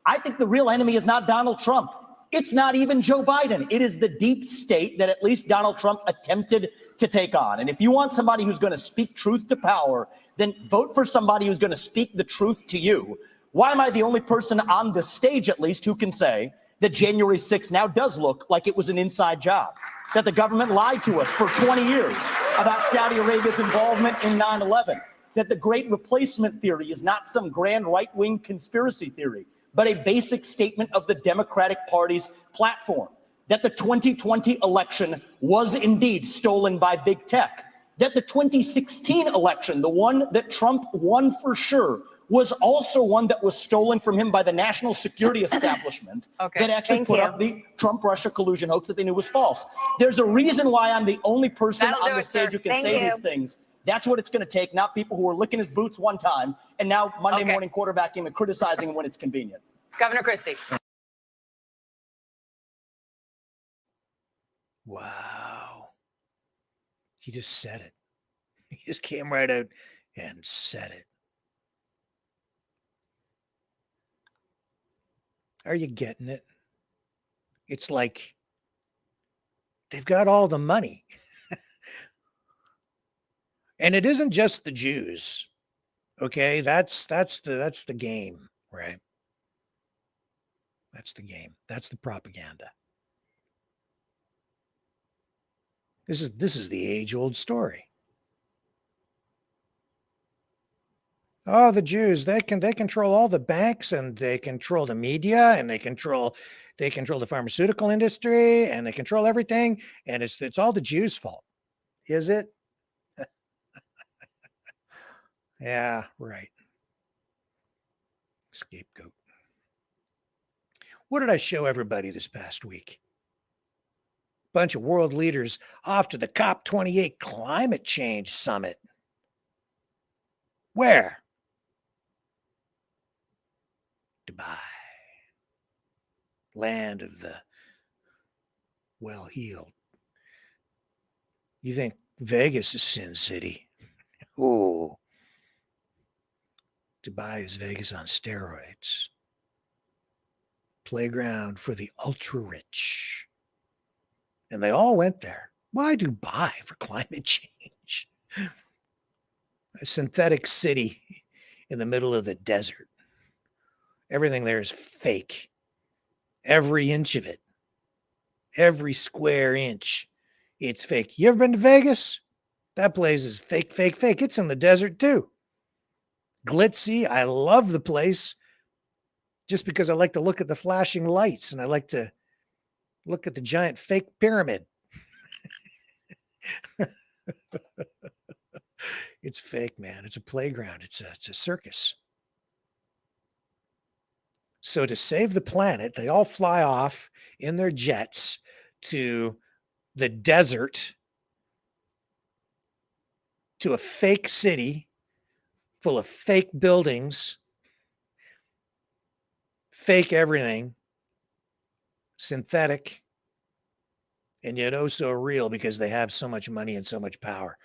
I think the real enemy is not Donald Trump. It's not even Joe Biden. It is the deep state that at least Donald Trump attempted to take on. And if you want somebody who's going to speak truth to power, then vote for somebody who's going to speak the truth to you. Why am I the only person on the stage, at least, who can say that January 6th now does look like it was an inside job, that the government lied to us for 20 years about Saudi Arabia's involvement in 9/11, that the Great Replacement theory is not some grand right-wing conspiracy theory, but a basic statement of the Democratic Party's platform, that the 2020 election was indeed stolen by big tech, that the 2016 election, the one that Trump won for sure, was also one that was stolen from him by the national security establishment that actually put up the Trump-Russia collusion hoax that they knew was false. There's a reason why I'm the only person on the stage who can say these things. That's what it's going to take, not people who are licking his boots one time and now Monday morning quarterbacking and criticizing him when it's convenient. Governor Christie. Wow. He just said it. He just came right out and said it. Are you getting it? It's like they've got all the money. And it isn't just the Jews. Okay, that's the game, right? That's the game. That's the propaganda. This is the age-old story. Oh, the Jews, they control all the banks, and they control the media, and they control the pharmaceutical industry, and they control everything, and it's all the Jews' fault. Is it? Yeah, right. Scapegoat. What did I show everybody this past week? Bunch of world leaders off to the COP28 climate change summit. Where? Dubai. Land of the well-heeled. You think Vegas is Sin City? Ooh. Dubai is Vegas on steroids. Playground for the ultra-rich. And they all went there. Why Dubai for climate change? A synthetic city in the middle of the desert. Everything there is fake. Every inch of it. Every square inch. It's fake. You ever been to Vegas? That place is fake, fake, fake. It's in the desert too. Glitzy. I love the place just because I like to look at the flashing lights and I like to look at the giant fake pyramid. It's fake, man. It's a playground. It's a circus. So to save the planet, they all fly off in their jets to the desert, to a fake city full of fake buildings, fake everything, synthetic, and yet oh so real because they have so much money and so much power.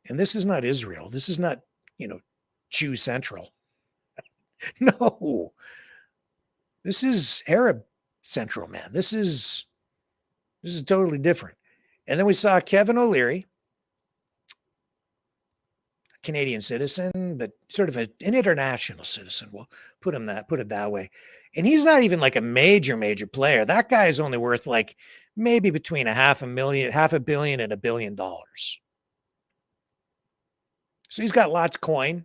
And this is not Israel. This is not, Jew Central. No. This is Arab Central, man. This is totally different. And then we saw Kevin O'Leary, Canadian citizen, but sort of an international citizen. We'll put it that way. And he's not even like a major player. That guy is only worth like maybe between $500 million and $1 billion. So he's got lots of coin.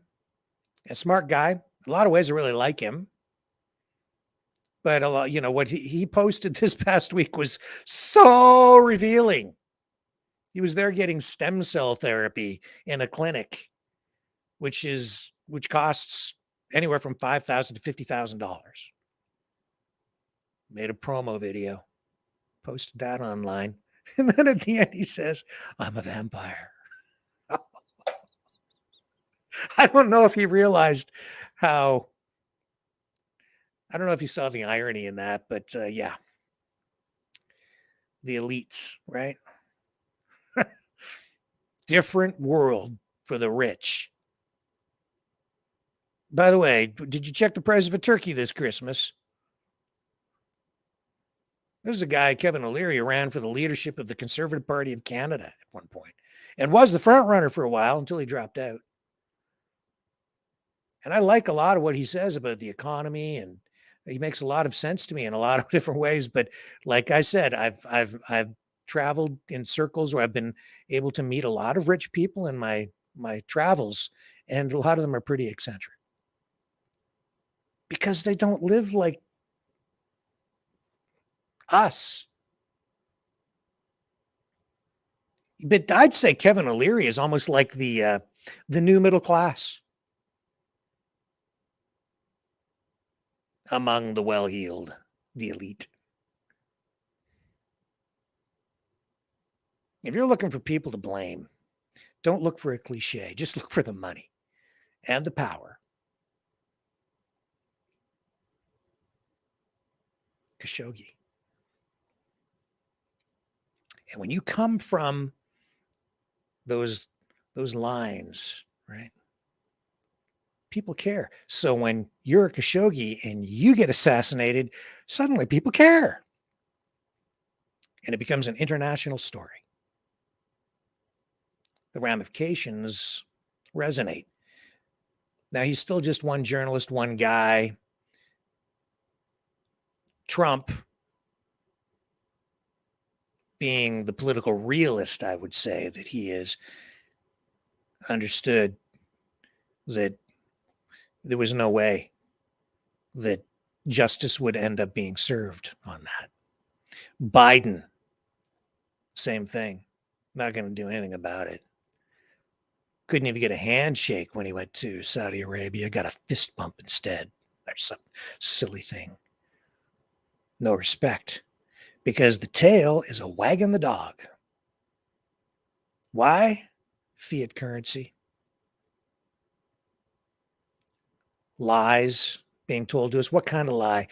A smart guy. A lot of ways I really like him. But a lot, what he posted this past week was so revealing. He was there getting stem cell therapy in a clinic, which costs anywhere from $5,000 to $50,000. Made a promo video, posted that online, and then at the end he says, "I'm a vampire." I don't know if he realized how. I don't know if you saw the irony in that, but yeah, the elites, right? Different world for the rich. By the way, did you check the price of a turkey this Christmas? There's a guy, Kevin O'Leary, who ran for the leadership of the Conservative Party of Canada at one point and was the front runner for a while until he dropped out. And I like a lot of what he says about the economy, and he makes a lot of sense to me in a lot of different ways. But like I said, I've traveled in circles where I've been able to meet a lot of rich people in my travels, and a lot of them are pretty eccentric because they don't live like us. But I'd say Kevin O'Leary is almost like the new middle class among the well-heeled, the elite. If you're looking for people to blame, don't look for a cliche. Just look for the money and the power. Khashoggi. And when you come from those lines, right? People care. So when you're a Khashoggi and you get assassinated, suddenly people care. And it becomes an international story. The ramifications resonate. Now, he's still just one journalist, one guy. Trump being the political realist, I would say that he is, understood that there was no way that justice would end up being served on that. Biden, same thing. Not going to do anything about it. Couldn't even get a handshake when he went to Saudi Arabia. Got a fist bump instead, or some silly thing. No respect. Because the tail is a wagging the dog. Why? Fiat currency. Lies being told to us. What kind of lie?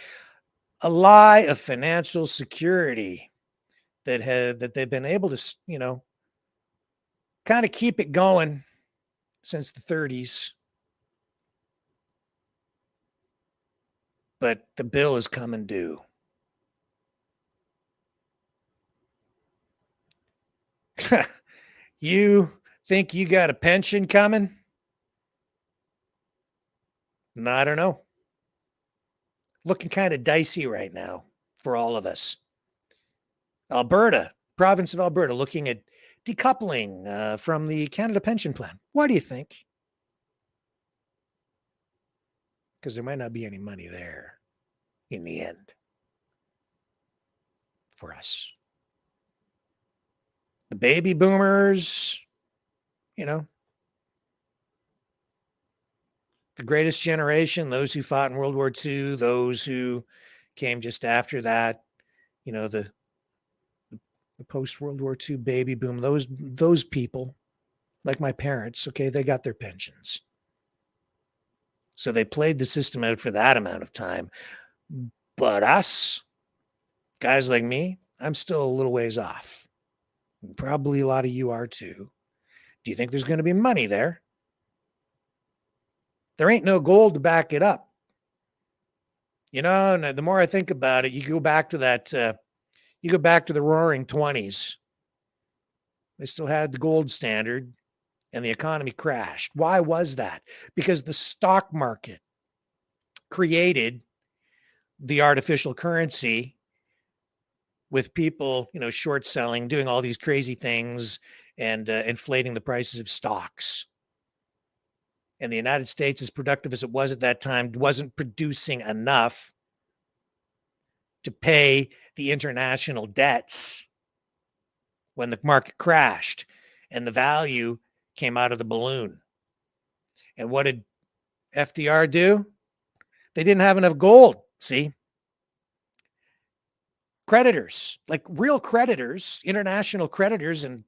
A lie of financial security that they've been able to, kind of keep it going since the 30s. But the bill is coming due. You think you got a pension coming? No, I don't know. Looking kind of dicey right now for all of us. Alberta, province of Alberta, looking at decoupling from the Canada Pension Plan. Why do you think? Because there might not be any money there in the end for us. The baby boomers, the greatest generation, those who fought in World War II, those who came just after that, the post-World War II baby boom, those people, like my parents, okay, they got their pensions. So they played the system out for that amount of time. But us, guys like me, I'm still a little ways off. Probably a lot of you are too. Do you think there's going to be money there? There ain't no gold to back it up. And the more I think about it, you go back to that, you go back to the roaring 20s. They still had the gold standard and the economy crashed. Why was that? Because the stock market created the artificial currency with people, short selling, doing all these crazy things and inflating the prices of stocks. And the United States, as productive as it was at that time, wasn't producing enough to pay the international debts when the market crashed and the value came out of the balloon. And what did FDR do? They didn't have enough gold. See? Creditors, like real creditors, international creditors and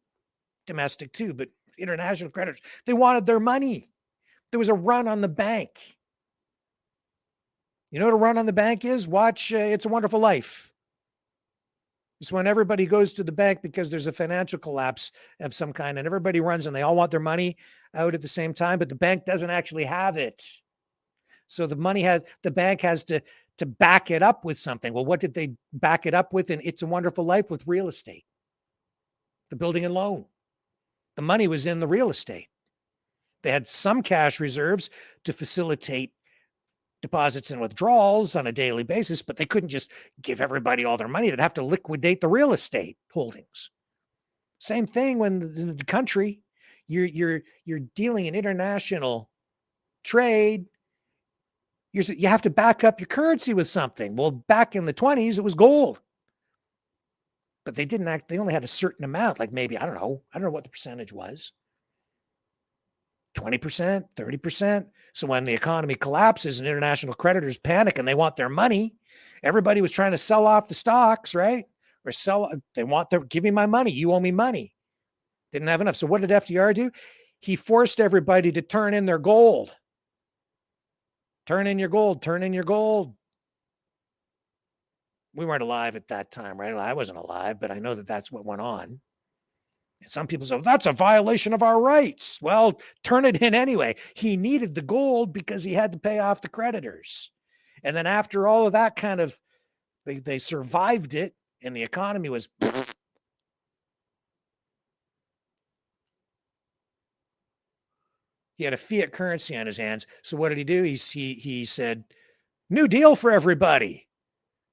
domestic too, but international creditors, they wanted their money. There was a run on the bank. You know what a run on the bank is? Watch It's a Wonderful Life. It's when everybody goes to the bank because there's a financial collapse of some kind and everybody runs and they all want their money out at the same time, but the bank doesn't actually have it. So the bank has to back it up with something. Well, what did they back it up with in It's a Wonderful Life? With real estate, the building and loan. The money was in the real estate. They had some cash reserves to facilitate deposits and withdrawals on a daily basis, but they couldn't just give everybody all their money. They'd have to liquidate the real estate holdings. Same thing when the country, you're dealing in international trade. You have to back up your currency with something. Well, back in the 20s, it was gold. But they only had a certain amount, like maybe, I don't know what the percentage was. 20%, 30%. So when the economy collapses and international creditors panic and they want their money, everybody was trying to sell off the stocks, right? Or give me my money. You owe me money. Didn't have enough. So what did FDR do? He forced everybody to turn in their gold. Turn in your gold, turn in your gold. We weren't alive at that time, right? I wasn't alive, but I know that that's what went on. And some people say, that's a violation of our rights. Well, turn it in anyway. He needed the gold because he had to pay off the creditors. And then after all of that they survived it and the economy was. He had a fiat currency on his hands. So what did he do? He said, New Deal for everybody.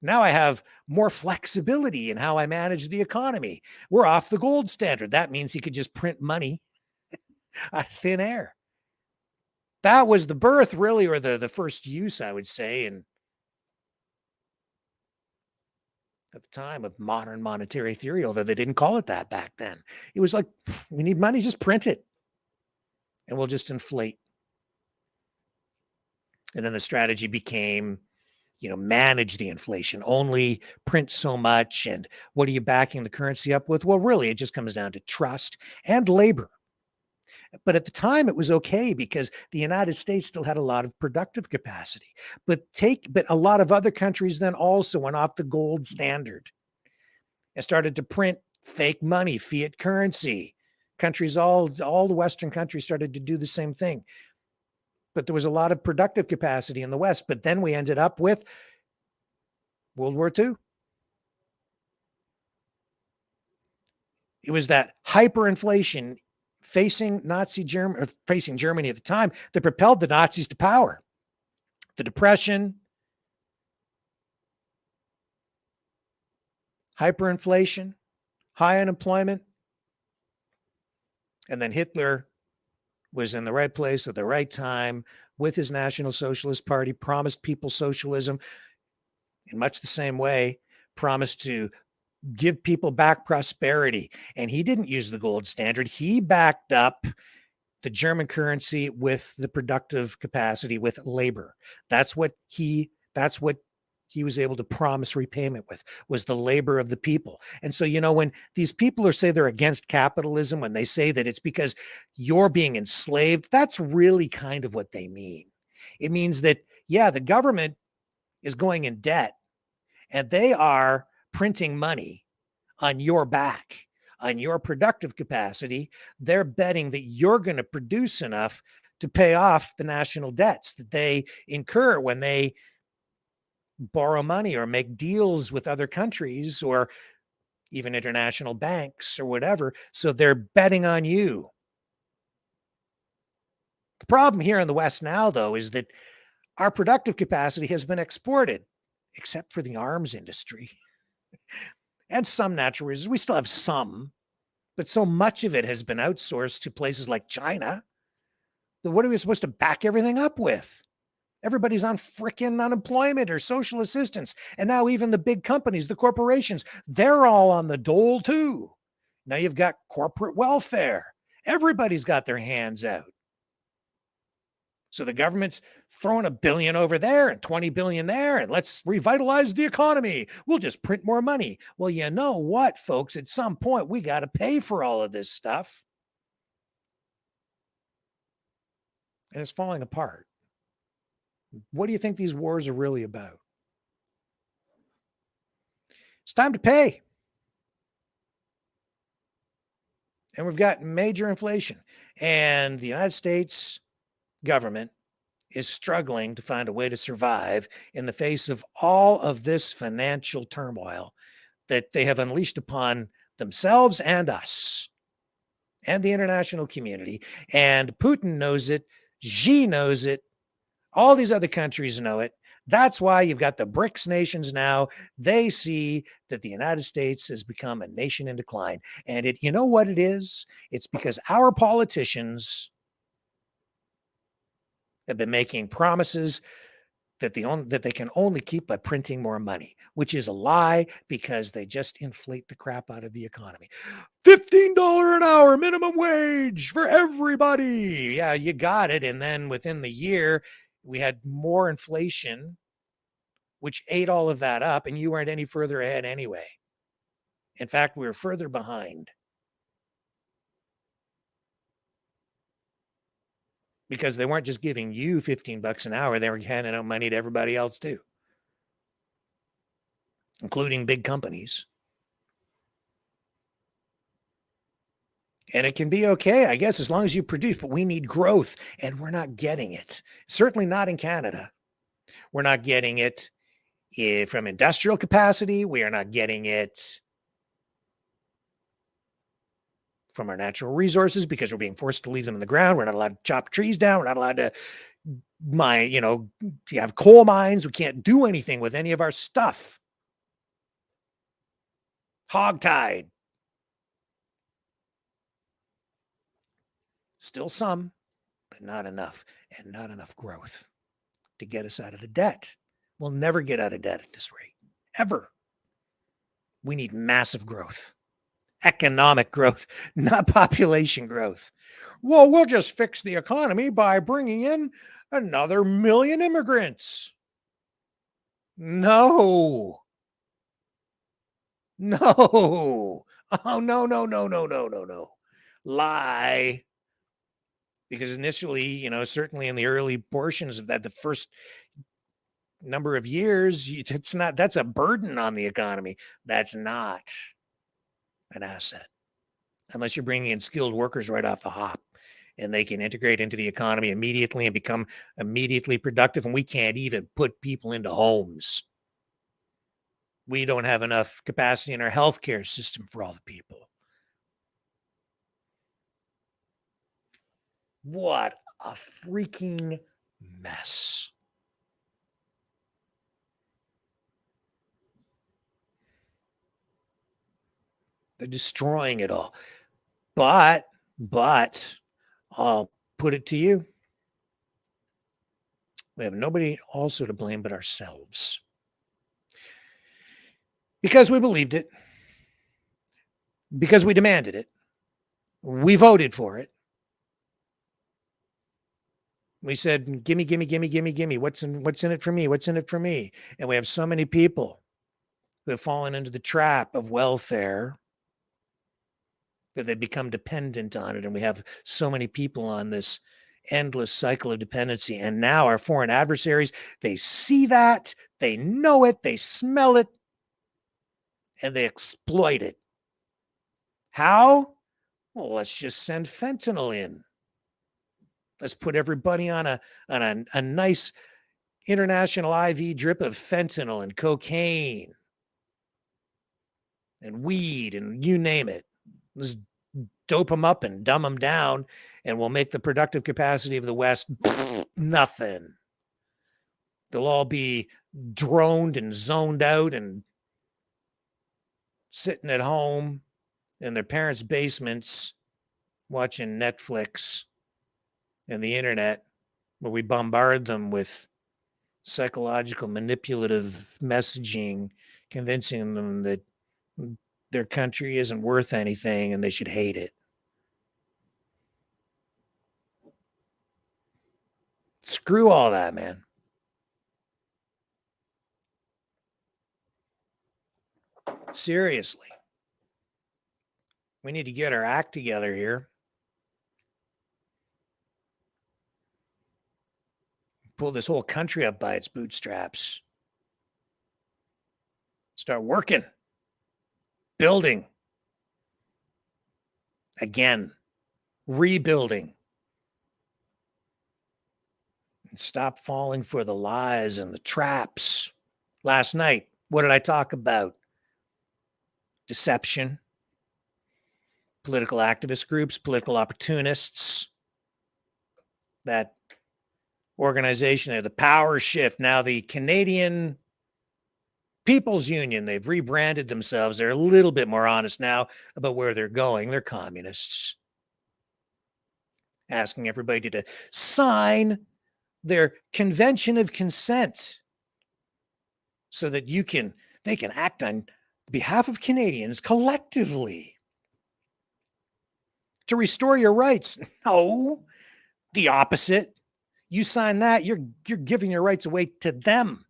Now I have more flexibility in how I manage the economy. We're off the gold standard. That means he could just print money out of thin air. That was the birth, really, or the first use, I would say, and at the time of modern monetary theory, although they didn't call it that back then. It was like, we need money, just print it, and we'll just inflate. And then the strategy became, manage the inflation, only print so much. And what are you backing the currency up with? Well, really, it just comes down to trust and labor. But at the time, it was okay because the United States still had a lot of productive capacity. But a lot of other countries then also went off the gold standard and started to print fake money, fiat currency. Countries, all the Western countries started to do the same thing. But there was a lot of productive capacity in the West. But then we ended up with World War II. It was that hyperinflation facing Germany at the time that propelled the Nazis to power. The Depression, hyperinflation, high unemployment, and then Hitler was in the right place at the right time with his National Socialist Party, promised people socialism in much the same way, promised to give people back prosperity. And he didn't use the gold standard. He backed up the German currency with the productive capacity, with labor. That's what he was able to promise repayment with, was the labor of the people. And so, when these people say they're against capitalism, when they say that it's because you're being enslaved, that's really kind of what they mean. It means that, the government is going in debt and they are printing money on your back, on your productive capacity. They're betting that you're going to produce enough to pay off the national debts that they incur when they borrow money or make deals with other countries or even international banks or whatever. So they're betting on you. The problem here in the West now, though, is that our productive capacity has been exported, except for the arms industry and some natural resources. We still have some, but so much of it has been outsourced to places like China. What are we supposed to back everything up with? Everybody's on frickin' unemployment or social assistance. And now even the big companies, the corporations, they're all on the dole too. Now you've got corporate welfare. Everybody's got their hands out. So the government's throwing $1 billion over there and $20 billion there, and let's revitalize the economy. We'll just print more money. Well, you know what, folks? At some point, we got to pay for all of this stuff. And it's falling apart. What do you think these wars are really about? It's time to pay. And we've got major inflation. And the United States government is struggling to find a way to survive in the face of all of this financial turmoil that they have unleashed upon themselves and us and the international community. And Putin knows it. Xi knows it. All these other countries know it. That's why you've got the BRICS nations now. They see that the United States has become a nation in decline. And you know what it is? It's because our politicians have been making promises that they can only keep by printing more money, which is a lie because they just inflate the crap out of the economy. $15 an hour minimum wage for everybody. Yeah, you got it. And then within the year, we had more inflation, which ate all of that up, and you weren't any further ahead anyway. In fact, we were further behind. Because they weren't just giving you $15 an hour, they were handing out money to everybody else too, including big companies. And it can be okay, I guess, as long as you produce, but we need growth, and we're not getting it. Certainly not in Canada. We're not getting it from industrial capacity. We are not getting it from our natural resources because we're being forced to leave them in the ground. We're not allowed to chop trees down. We're not allowed to mine, you have coal mines. We can't do anything with any of our stuff. Hogtied. Still some, but not enough, and not enough growth to get us out of the debt. We'll never get out of debt at this rate, ever. We need massive growth, economic growth, not population growth. Well, we'll just fix the economy by bringing in another million immigrants. No. No. Oh, no, no, no, no, no, no, no. Lie. Because initially, certainly in the early portions of that, the first number of years, that's a burden on the economy. That's not an asset unless you're bringing in skilled workers right off the hop and they can integrate into the economy immediately and become immediately productive. And we can't even put people into homes. We don't have enough capacity in our healthcare system for all the people. What a freaking mess. They're destroying it all. But I'll put it to you. We have nobody also to blame but ourselves. Because we believed it. Because we demanded it. We voted for it. We said, gimme, gimme, gimme, gimme, gimme. What's in it for me? What's in it for me? And we have so many people who have fallen into the trap of welfare that they become dependent on it. And we have so many people on this endless cycle of dependency. And now our foreign adversaries, they see that, they know it, they smell it, and they exploit it. How? Well, let's just send fentanyl in. Let's put everybody on a nice international IV drip of fentanyl and cocaine and weed and you name it. Let's dope them up and dumb them down, and we'll make the productive capacity of the West nothing. They'll all be droned and zoned out and sitting at home in their parents' basements watching Netflix and the internet, where we bombard them with psychological manipulative messaging, convincing them that their country isn't worth anything and they should hate it. Screw all that, man. Seriously. We need to get our act together here. Pull this whole country up by its bootstraps. Start working. Building. Again. Rebuilding. And stop falling for the lies and the traps. Last night, what did I talk about? Deception. Political activist groups, political opportunists. That organization, the power shift. Now the Canadian People's Union, they've rebranded themselves. They're a little bit more honest now about where they're going. They're communists. Asking everybody to sign their convention of consent so that they can act on behalf of Canadians collectively to restore your rights. No, the opposite. You sign that, you're giving your rights away to them.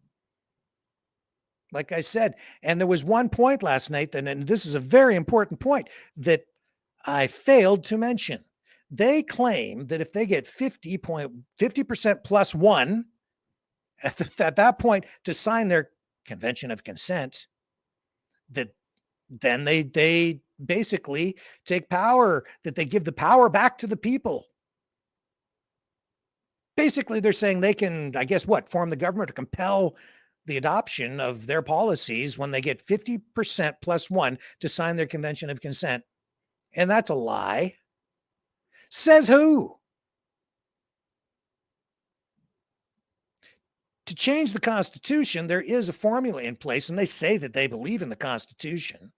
Like I said, and there was one point last night, and this is a very important point that I failed to mention. They claim that if they get 50% plus one at that point to sign their convention of consent, that then they basically take power, that they give the power back to the people. Basically, they're saying they can, I guess, form the government to compel the adoption of their policies when they get 50% plus one to sign their convention of consent. And that's a lie. Says who? To change the Constitution, there is a formula in place, and they say that they believe in the Constitution.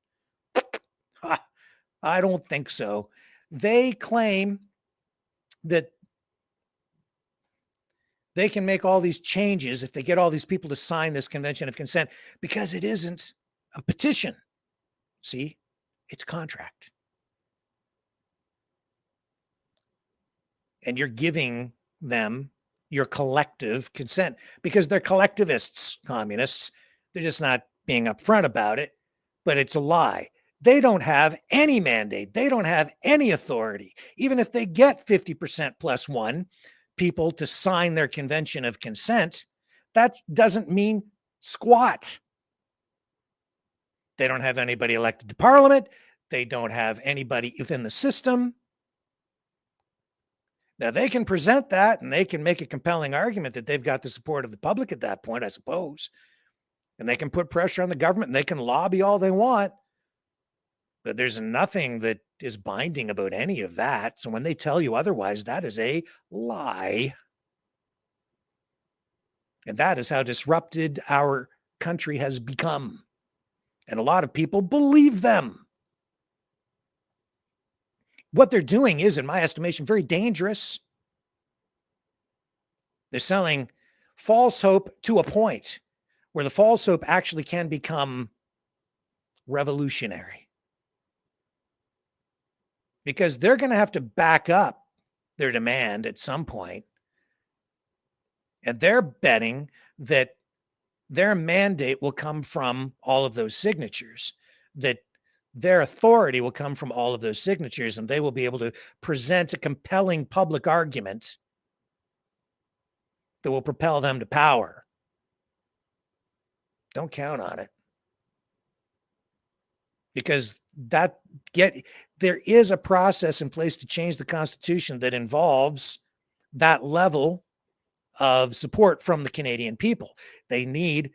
I don't think so. They claim that they can make all these changes if they get all these people to sign this convention of consent, because it isn't a petition. See, it's a contract. And you're giving them your collective consent because they're collectivists, communists. They're just not being upfront about it, but it's a lie. They don't have any mandate. They don't have any authority. Even if they get 50% plus one people to sign their convention of consent, that doesn't mean squat. They don't have anybody elected to parliament. They don't have anybody within the system. Now, they can present that and they can make a compelling argument that they've got the support of the public at that point, I suppose. And they can put pressure on the government and they can lobby all they want. But there's nothing that is binding about any of that. So when they tell you otherwise, that is a lie. And that is how disrupted our country has become. And a lot of people believe them. What they're doing is, in my estimation, very dangerous. They're selling false hope to a point where the false hope actually can become revolutionary. Because they're going to have to back up their demand at some point. And they're betting that their mandate will come from all of those signatures, that their authority will come from all of those signatures, and they will be able to present a compelling public argument that will propel them to power. Don't count on it. Because there is a process in place to change the Constitution that involves that level of support from the Canadian people. They need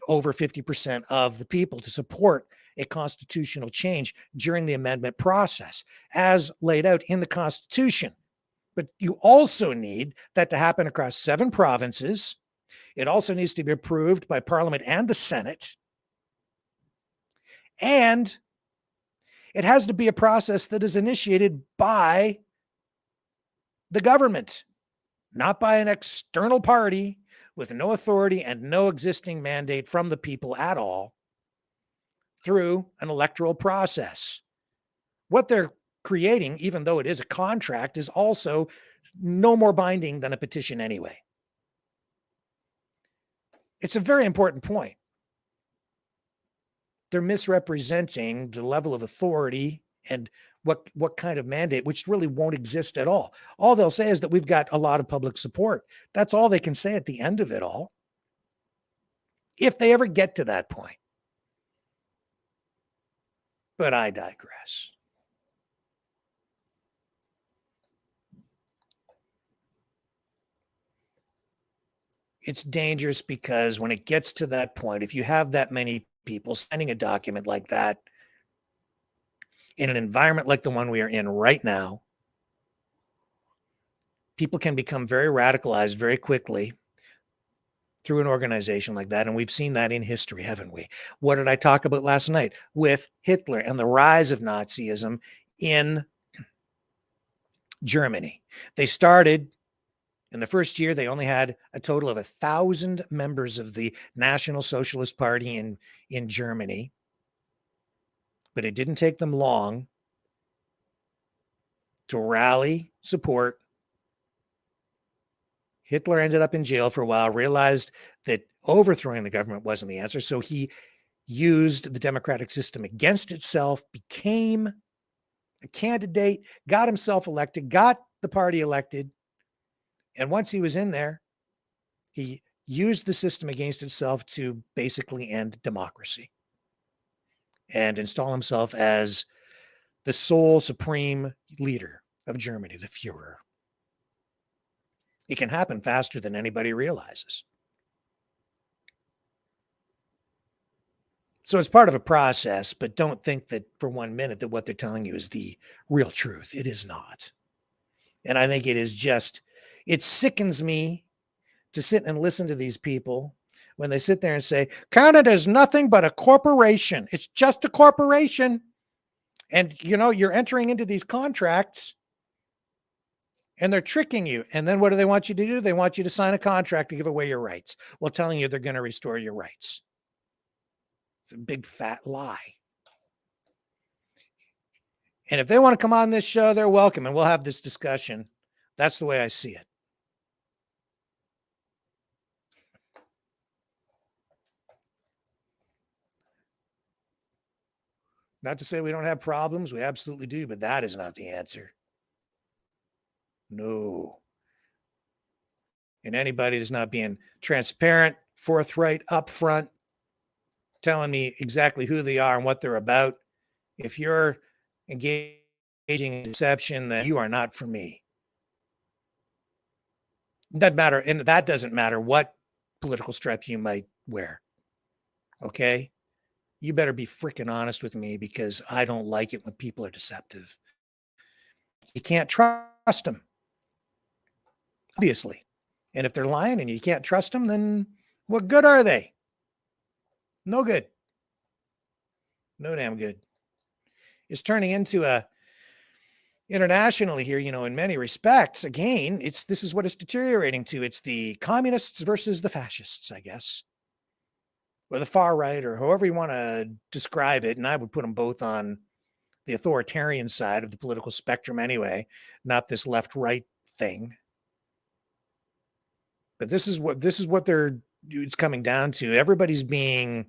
over 50% of the people to support a constitutional change during the amendment process, as laid out in the Constitution. But you also need that to happen across 7 provinces. It also needs to be approved by Parliament and the Senate. And it has to be a process that is initiated by the government, not by an external party with no authority and no existing mandate from the people at all, through an electoral process. What they're creating, even though it is a contract, is also no more binding than a petition anyway. It's a very important point. They're misrepresenting the level of authority and what kind of mandate, which really won't exist at all. All they'll say is that we've got a lot of public support. That's all they can say at the end of it all, if they ever get to that point. But I digress. It's dangerous because when it gets to that point, if you have that many people signing a document like that in an environment like the one we are in right now, people can become very radicalized very quickly through an organization like that. And we've seen that in history, haven't we? What did I talk about last night with Hitler and the rise of Nazism in Germany? They started in the first year, they only had a total of 1,000 members of the National Socialist Party in Germany. But it didn't take them long to rally support. Hitler ended up in jail for a while, realized that overthrowing the government wasn't the answer. So he used the democratic system against itself, became a candidate, got himself elected, got the party elected. And once he was in there, he used the system against itself to basically end democracy and install himself as the sole supreme leader of Germany, the Führer. It can happen faster than anybody realizes. So it's part of a process, but don't think that for 1 minute that what they're telling you is the real truth. It is not. And I think it sickens me to sit and listen to these people when they sit there and say, Canada is nothing but a corporation. It's just a corporation. And, you know, you're entering into these contracts and they're tricking you. And then what do they want you to do? They want you to sign a contract to give away your rights while telling you they're going to restore your rights. It's a big fat lie. And if they want to come on this show, they're welcome, and we'll have this discussion. That's the way I see it. Not to say we don't have problems. We absolutely do, but that is not the answer. No. And anybody that's not being transparent, forthright, upfront, telling me exactly who they are and what they're about, if you're engaging in deception, then you are not for me. It doesn't matter. And that doesn't matter what political stripe you might wear. Okay? You better be freaking honest with me, because I don't like it when people are deceptive. You can't trust them, obviously. And if they're lying and you can't trust them, then what good are they? No good. No damn good. It's turning into a internationally here, you know, in many respects. Again, this is what it's deteriorating to. It's the communists versus the fascists, I guess, or the far right, or however you want to describe it. And I would put them both on the authoritarian side of the political spectrum anyway, not this left-right thing. But this is what it's coming down to. Everybody's being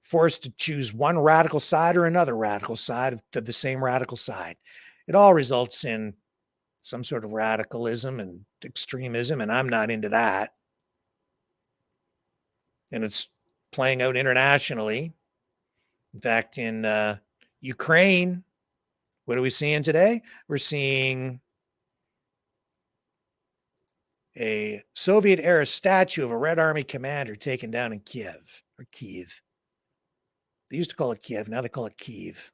forced to choose one radical side or another radical side of the same radical side. It all results in some sort of radicalism and extremism, and I'm not into that. And it's playing out internationally. In fact, in Ukraine, what are we seeing today? We're seeing a Soviet-era statue of a Red Army commander taken down in Kiev, or Kyiv. They used to call it Kiev. Now they call it Kyiv.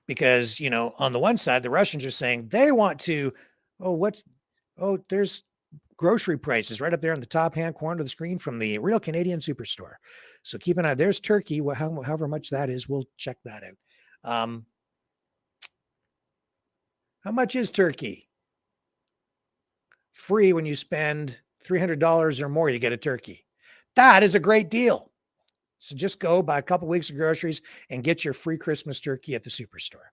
Because, you know, on the one side, the Russians are saying they want to, there's grocery prices right up there in the top hand corner of the screen from the Real Canadian Superstore. So keep an eye. There's turkey. However much that is, we'll check that out. How much is turkey? Free when you spend $300 or more, you get a turkey. That is a great deal. So just go buy a couple weeks of groceries and get your free Christmas turkey at the Superstore.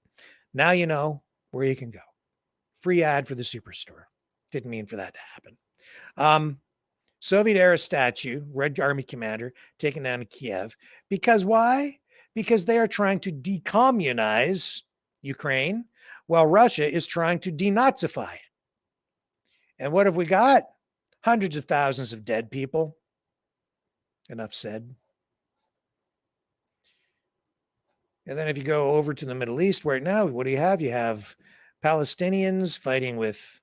Now you know where you can go. Free ad for the Superstore. Didn't mean for that to happen. Soviet-era statue, Red Army commander, taken down to Kiev. Because why? Because they are trying to decommunize Ukraine, while Russia is trying to denazify it. And what have we got? Hundreds of thousands of dead people. Enough said. And then if you go over to the Middle East, where now, what do you have? You have Palestinians fighting with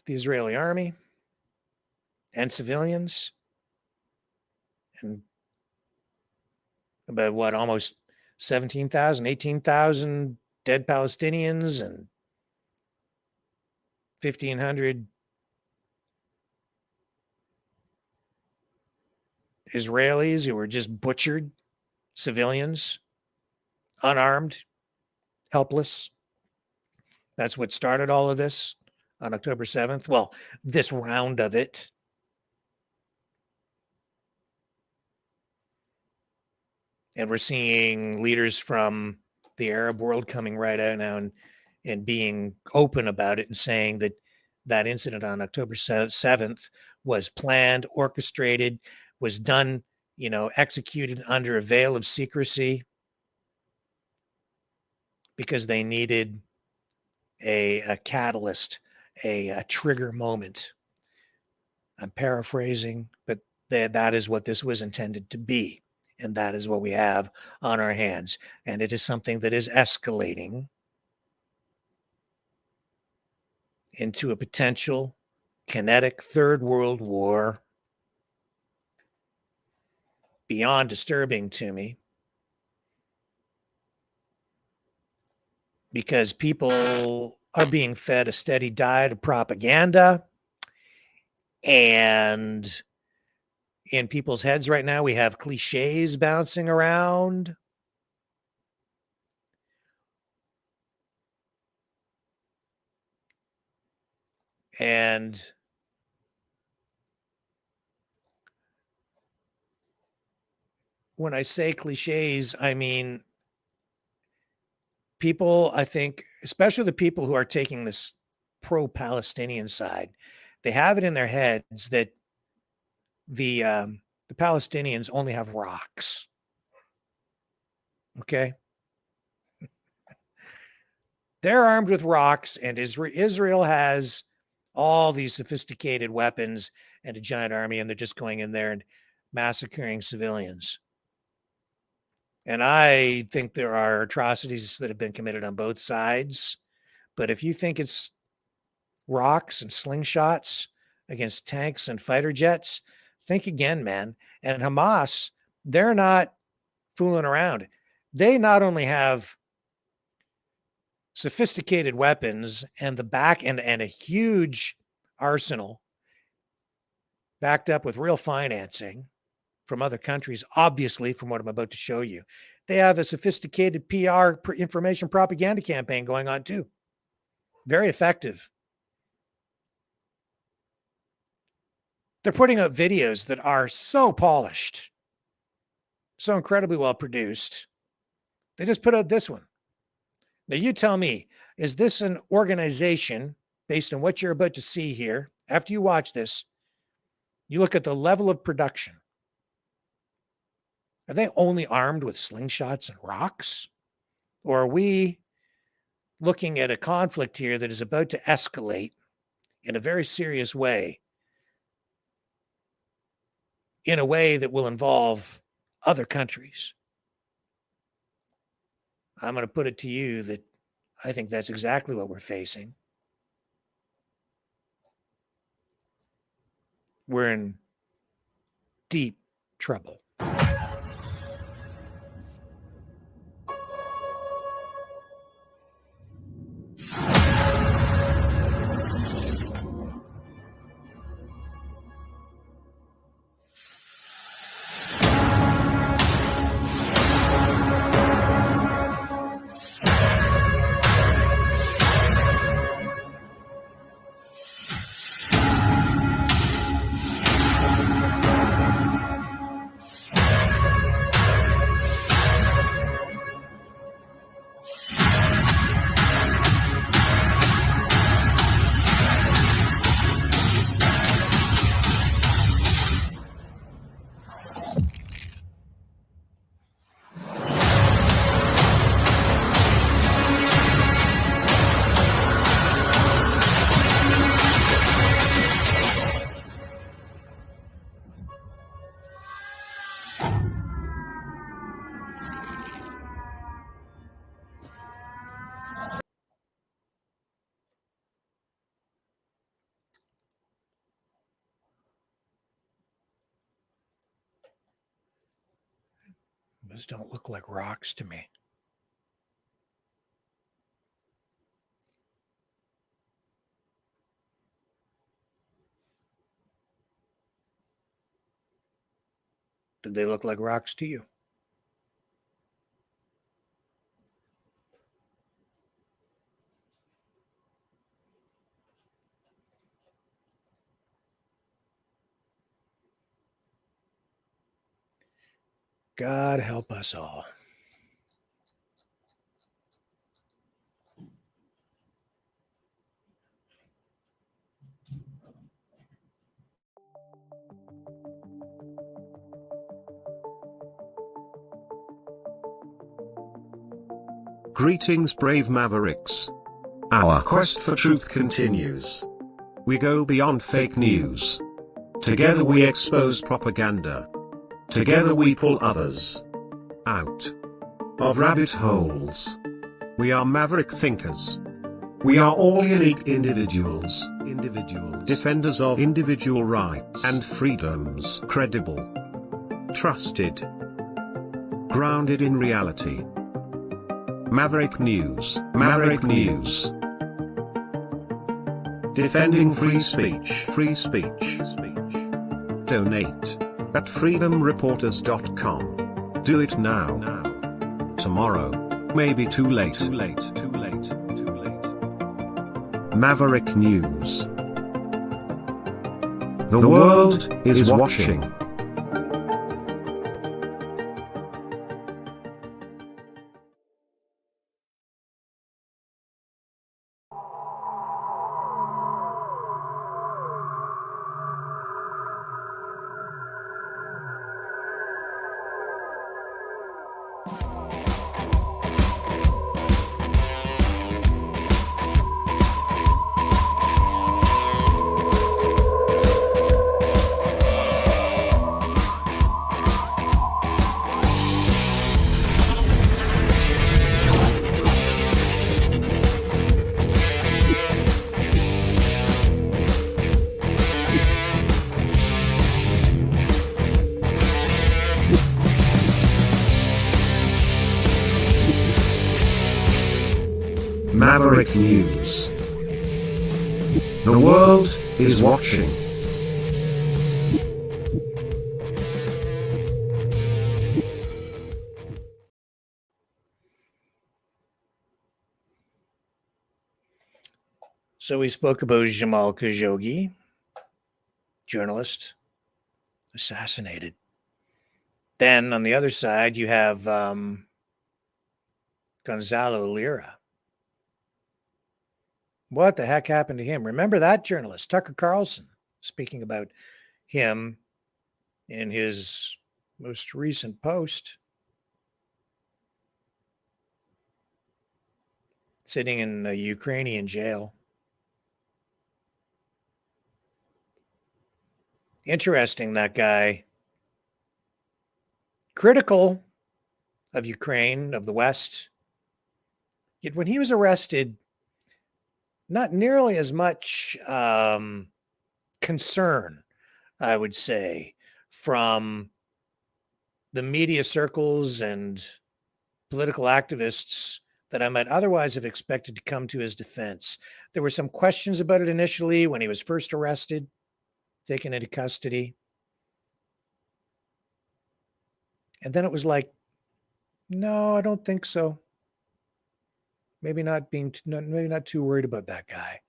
the Israeli army and civilians. And about almost 17,000, 18,000 dead Palestinians and 1,500 Israelis who were just butchered, civilians, unarmed, helpless. That's what started all of this on October 7th. Well, this round of it. And we're seeing leaders from the Arab world coming right out now and being open about it and saying that that incident on October 7th was planned, orchestrated, was done, executed under a veil of secrecy because they needed a catalyst, a trigger moment. I'm paraphrasing, but that is what this was intended to be. And that is what we have on our hands. And it is something that is escalating into a potential kinetic third world war. Beyond disturbing to me, because people are being fed a steady diet of propaganda, and in people's heads right now. We have cliches bouncing around. And when I say cliches, I mean people, I think, especially the people who are taking this pro-Palestinian side, they have it in their heads that the Palestinians only have rocks. Okay? They're armed with rocks, and Israel has all these sophisticated weapons and a giant army, and they're just going in there and massacring civilians. And I think there are atrocities that have been committed on both sides. But if you think it's rocks and slingshots against tanks and fighter jets, think again, man. And Hamas, they're not fooling around. They not only have sophisticated weapons and the back end and a huge arsenal backed up with real financing from other countries, obviously, from what I'm about to show you. They have a sophisticated PR, information propaganda campaign going on too. Very effective. They're putting out videos that are so polished, so incredibly well produced. They just put out this one. Now, you tell me, is this an organization, based on what you're about to see here, after you watch this, you look at the level of production. Are they only armed with slingshots and rocks? Or are we looking at a conflict here that is about to escalate in a very serious way, in a way that will involve other countries? I'm going to put it to you that I think that's exactly what we're facing. We're in deep trouble. Those don't look like rocks to me. Did they look like rocks to you? God help us all. Greetings, brave Mavericks. Our quest for truth continues. We go beyond fake news. Together we expose propaganda. Together we pull others out of rabbit holes. We are maverick thinkers. We are all unique individuals, defenders of individual rights and freedoms, credible, trusted, grounded in reality. Maverick News, Maverick News. Defending free speech, Donate. at freedomreporters.com. Do it now. Tomorrow may be too late. Maverick News. The world is watching. Maverick News. The world is watching. So we spoke about Jamal Khashoggi, journalist, assassinated. Then on the other side, you have Gonzalo Lira. What the heck happened to him? Remember that journalist, Tucker Carlson, speaking about him in his most recent post, sitting in a Ukrainian jail. Interesting, that guy. Critical of Ukraine, of the West. Yet when he was arrested, not nearly as much concern, I would say, from the media circles and political activists that I might otherwise have expected to come to his defense. There were some questions about it initially when he was first arrested, taken into custody. And then it was like, no, I don't think so. Maybe not too worried about that guy.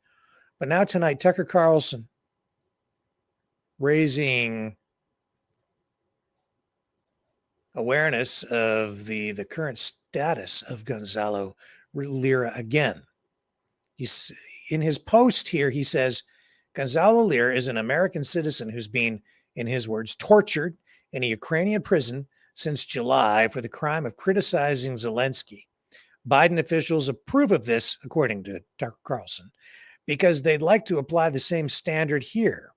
But now tonight, Tucker Carlson raising awareness of the current status of Gonzalo Lira again. He's in his post here, he says, Gonzalo Lira is an American citizen who's been, in his words, tortured in a Ukrainian prison since July for the crime of criticizing Zelensky. Biden officials approve of this, according to Tucker Carlson, because they'd like to apply the same standard here.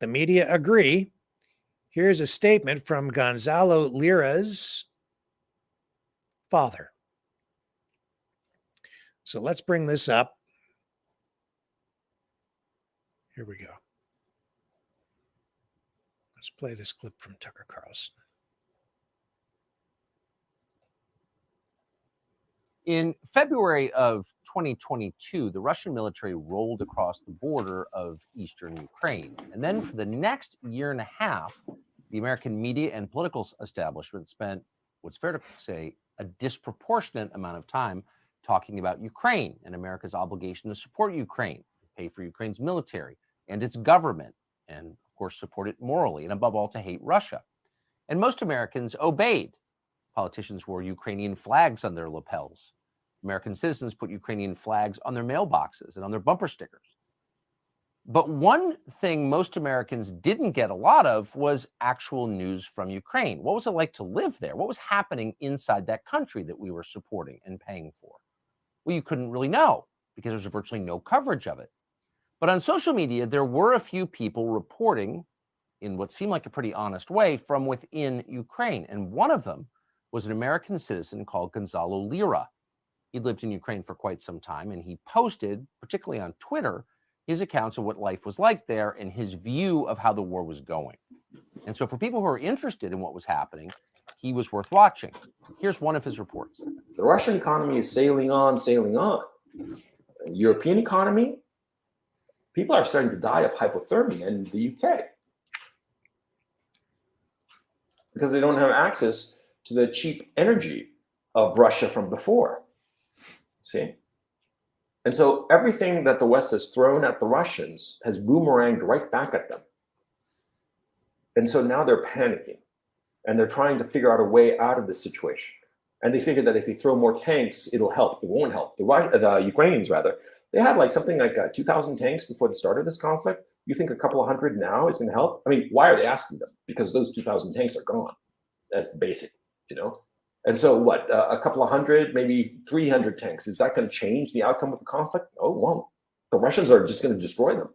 The media agree. Here's a statement from Gonzalo Lira's father. So let's bring this up. Here we go. Let's play this clip from Tucker Carlson. In February of 2022, the Russian military rolled across the border of eastern Ukraine. And then for the next year and a half, the American media and political establishment spent, what's fair to say, a disproportionate amount of time talking about Ukraine and America's obligation to support Ukraine, pay for Ukraine's military and its government, and of course support it morally, and above all, to hate Russia. And most Americans obeyed. Politicians wore Ukrainian flags on their lapels. American citizens put Ukrainian flags on their mailboxes and on their bumper stickers. But one thing most Americans didn't get a lot of was actual news from Ukraine. What was it like to live there? What was happening inside that country that we were supporting and paying for? Well, you couldn't really know because there's virtually no coverage of it. But on social media, there were a few people reporting in what seemed like a pretty honest way from within Ukraine. And one of them was an American citizen called Gonzalo Lira. He lived in Ukraine for quite some time, and he posted, particularly on Twitter, his accounts of what life was like there and his view of how the war was going. And so for people who are interested in what was happening, he was worth watching. Here's one of his reports. The Russian economy is sailing on, sailing on. European economy, people are starting to die of hypothermia in the UK. because they don't have access to the cheap energy of Russia from before. See? And so everything that the West has thrown at the Russians has boomeranged right back at them. And so now they're panicking and they're trying to figure out a way out of this situation. And they figure that if they throw more tanks, it'll help. It won't help. The Ukrainians, rather, they had like something like 2,000 tanks before the start of this conflict. You think a couple of hundred now is going to help? I mean, why are they asking them? Because those 2,000 tanks are gone. That's basic, you know? And so what, a couple of hundred, maybe 300 tanks, is that going to change the outcome of the conflict? No, it won't. The Russians are just going to destroy them.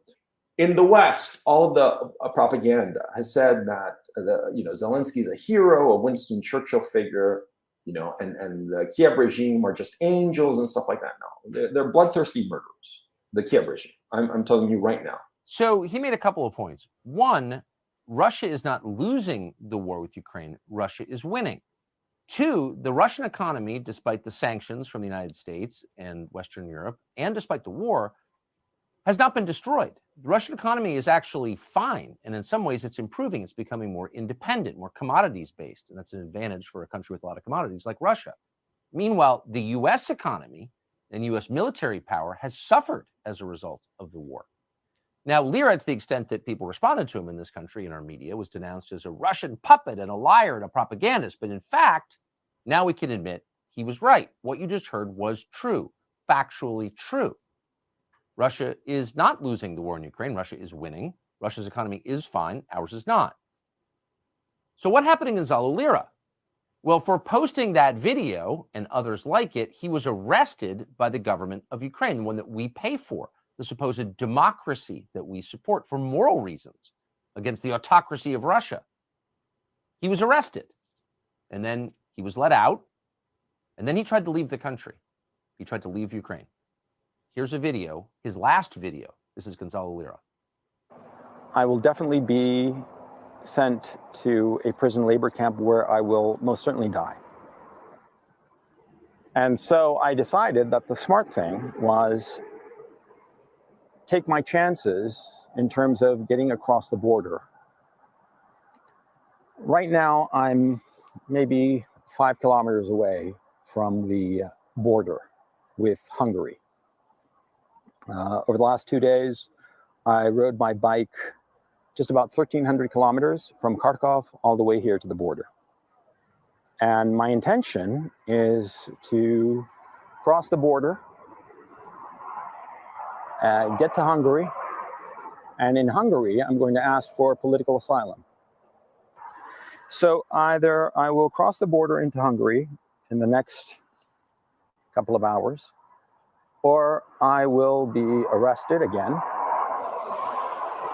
In the West, all of the propaganda has said that Zelensky is a hero, a Winston Churchill figure, and the Kiev regime are just angels and stuff like that. No, they're bloodthirsty murderers. The Kiev regime. I'm telling you right now. So he made a couple of points. One, Russia is not losing the war with Ukraine. Russia is winning. Two, the Russian economy, despite the sanctions from the United States and Western Europe, and despite the war, has not been destroyed. The Russian economy is actually fine, and in some ways it's improving. It's becoming more independent, more commodities-based, and that's an advantage for a country with a lot of commodities like Russia. Meanwhile, the U.S. economy and U.S. military power has suffered as a result of the war. Now, Lira, to the extent that people responded to him in this country, in our media, was denounced as a Russian puppet and a liar and a propagandist. But in fact, now we can admit he was right. What you just heard was true, factually true. Russia is not losing the war in Ukraine. Russia is winning. Russia's economy is fine. Ours is not. So what happened in Gonzalo Lira? Well, for posting that video and others like it, he was arrested by the government of Ukraine, the one that we pay for, the supposed democracy that we support for moral reasons against the autocracy of Russia. He was arrested, and then he was let out, and then he tried to leave the country. He tried to leave Ukraine. Here's a video, his last video. This is Gonzalo Lira. I will definitely be sent to a prison labor camp where I will most certainly die. And so I decided that the smart thing was take my chances in terms of getting across the border. Right now, I'm maybe 5 kilometers away from the border with Hungary. Over the last 2 days, I rode my bike just about 1,300 kilometers from Kharkov all the way here to the border. And my intention is to cross the border, get to Hungary, and in Hungary, I'm going to ask for political asylum. So either I will cross the border into Hungary in the next couple of hours, or I will be arrested again,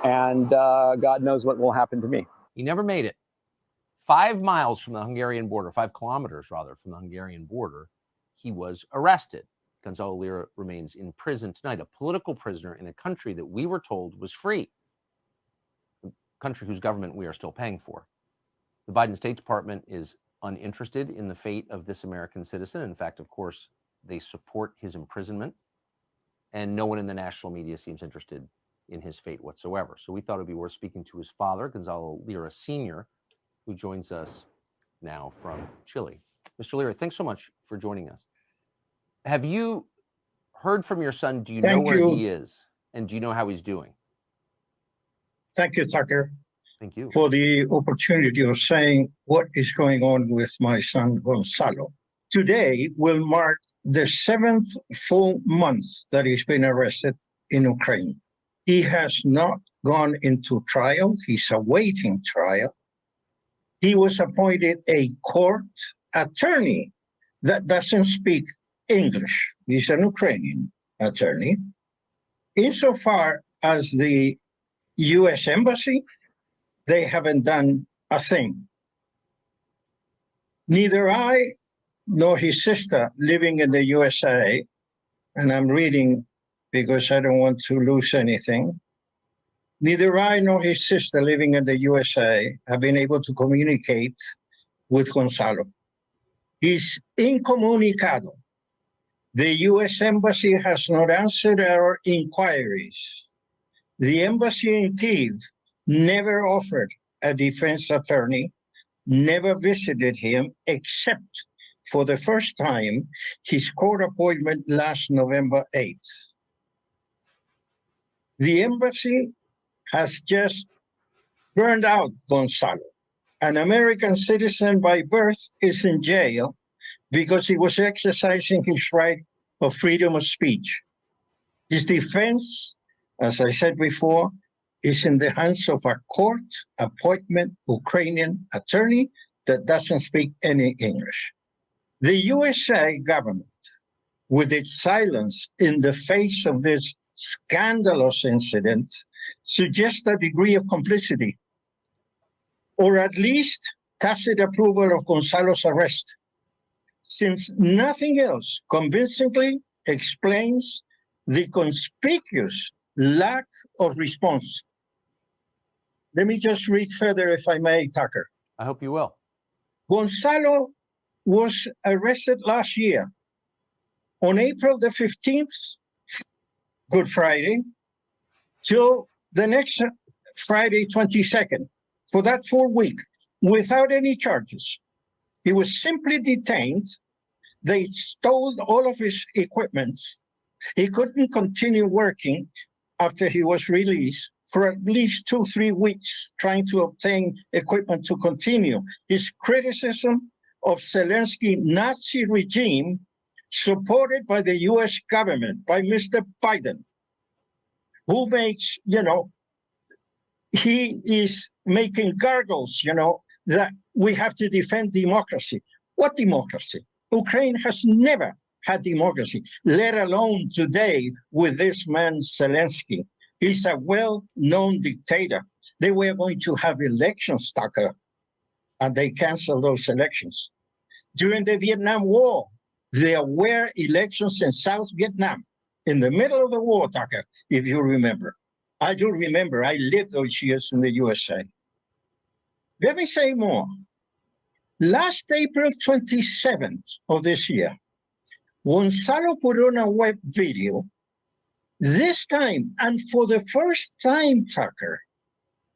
and God knows what will happen to me. He never made it. 5 miles from the Hungarian border, 5 kilometers rather, from the Hungarian border, he was arrested. Gonzalo Lira remains in prison tonight, a political prisoner in a country that we were told was free, a country whose government we are still paying for. The Biden State Department is uninterested in the fate of this American citizen. In fact, of course, they support his imprisonment, and no one in the national media seems interested in his fate whatsoever. So we thought it'd be worth speaking to his father, Gonzalo Lira Sr., who joins us now from Chile. Mr. Lira, thanks so much for joining us. Have you heard from your son? Do you know where he is? And do you know how he's doing? Thank you, Tucker. Thank you. For the opportunity of saying what is going on with my son, Gonzalo. Today will mark the 7th full month that he's been arrested in Ukraine. He has not gone into trial. He's awaiting trial. He was appointed a court attorney that doesn't speak English. He's an Ukrainian attorney. Insofar as the U.S. Embassy, they haven't done a thing. Neither I nor his sister living in the USA, and I'm reading because I don't want to lose anything, neither I nor his sister living in the USA have been able to communicate with Gonzalo. He's incommunicado. The U.S. Embassy has not answered our inquiries. The embassy in Kyiv never offered a defense attorney. never visited him except for the first time, his court appointment last November 8th. The embassy has just burned out Gonzalo. An American citizen by birth is in jail because he was exercising his right of freedom of speech. His defense, as I said before, is in the hands of a court appointment Ukrainian attorney that doesn't speak any English. The USA government, with its silence in the face of this scandalous incident, suggests a degree of complicity, or at least tacit approval of Gonzalo's arrest, since nothing else convincingly explains the conspicuous lack of response. Let me just read further, if I may, Tucker. I hope you will. Gonzalo was arrested last year on April the 15th, Good Friday, till the next Friday, 22nd, for that full week, without any charges. He was simply detained. They stole all of his equipment. He couldn't continue working after he was released for at least 2-3 weeks, trying to obtain equipment to continue. His criticism of Zelensky's Nazi regime, supported by the US government, by Mr. Biden, who makes, he is making gargles, that we have to defend democracy. What democracy? Ukraine has never had democracy, let alone today with this man Zelensky. He's a well-known dictator. They were going to have elections, Tucker, and they canceled those elections. During the Vietnam War, there were elections in South Vietnam, in the middle of the war, Tucker, if you remember. I do remember. I lived those years in the USA. Let me say more. Last April 27th of this year, Gonzalo put on a web video, this time, and for the first time, Tucker,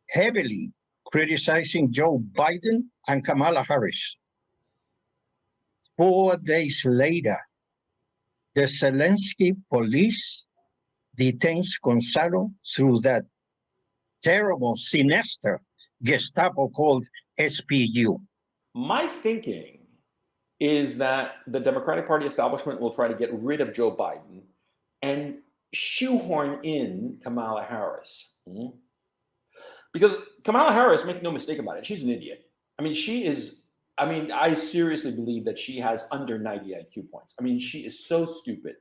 heavily criticizing Joe Biden and Kamala Harris. 4 days later, the Zelensky police detains Gonzalo through that terrible, sinister Gestapo called SPU. My thinking is that the Democratic Party establishment will try to get rid of Joe Biden and shoehorn in Kamala Harris. Because Kamala Harris, make no mistake about it, she's an idiot. I seriously believe that she has under 90 IQ points. She is so stupid.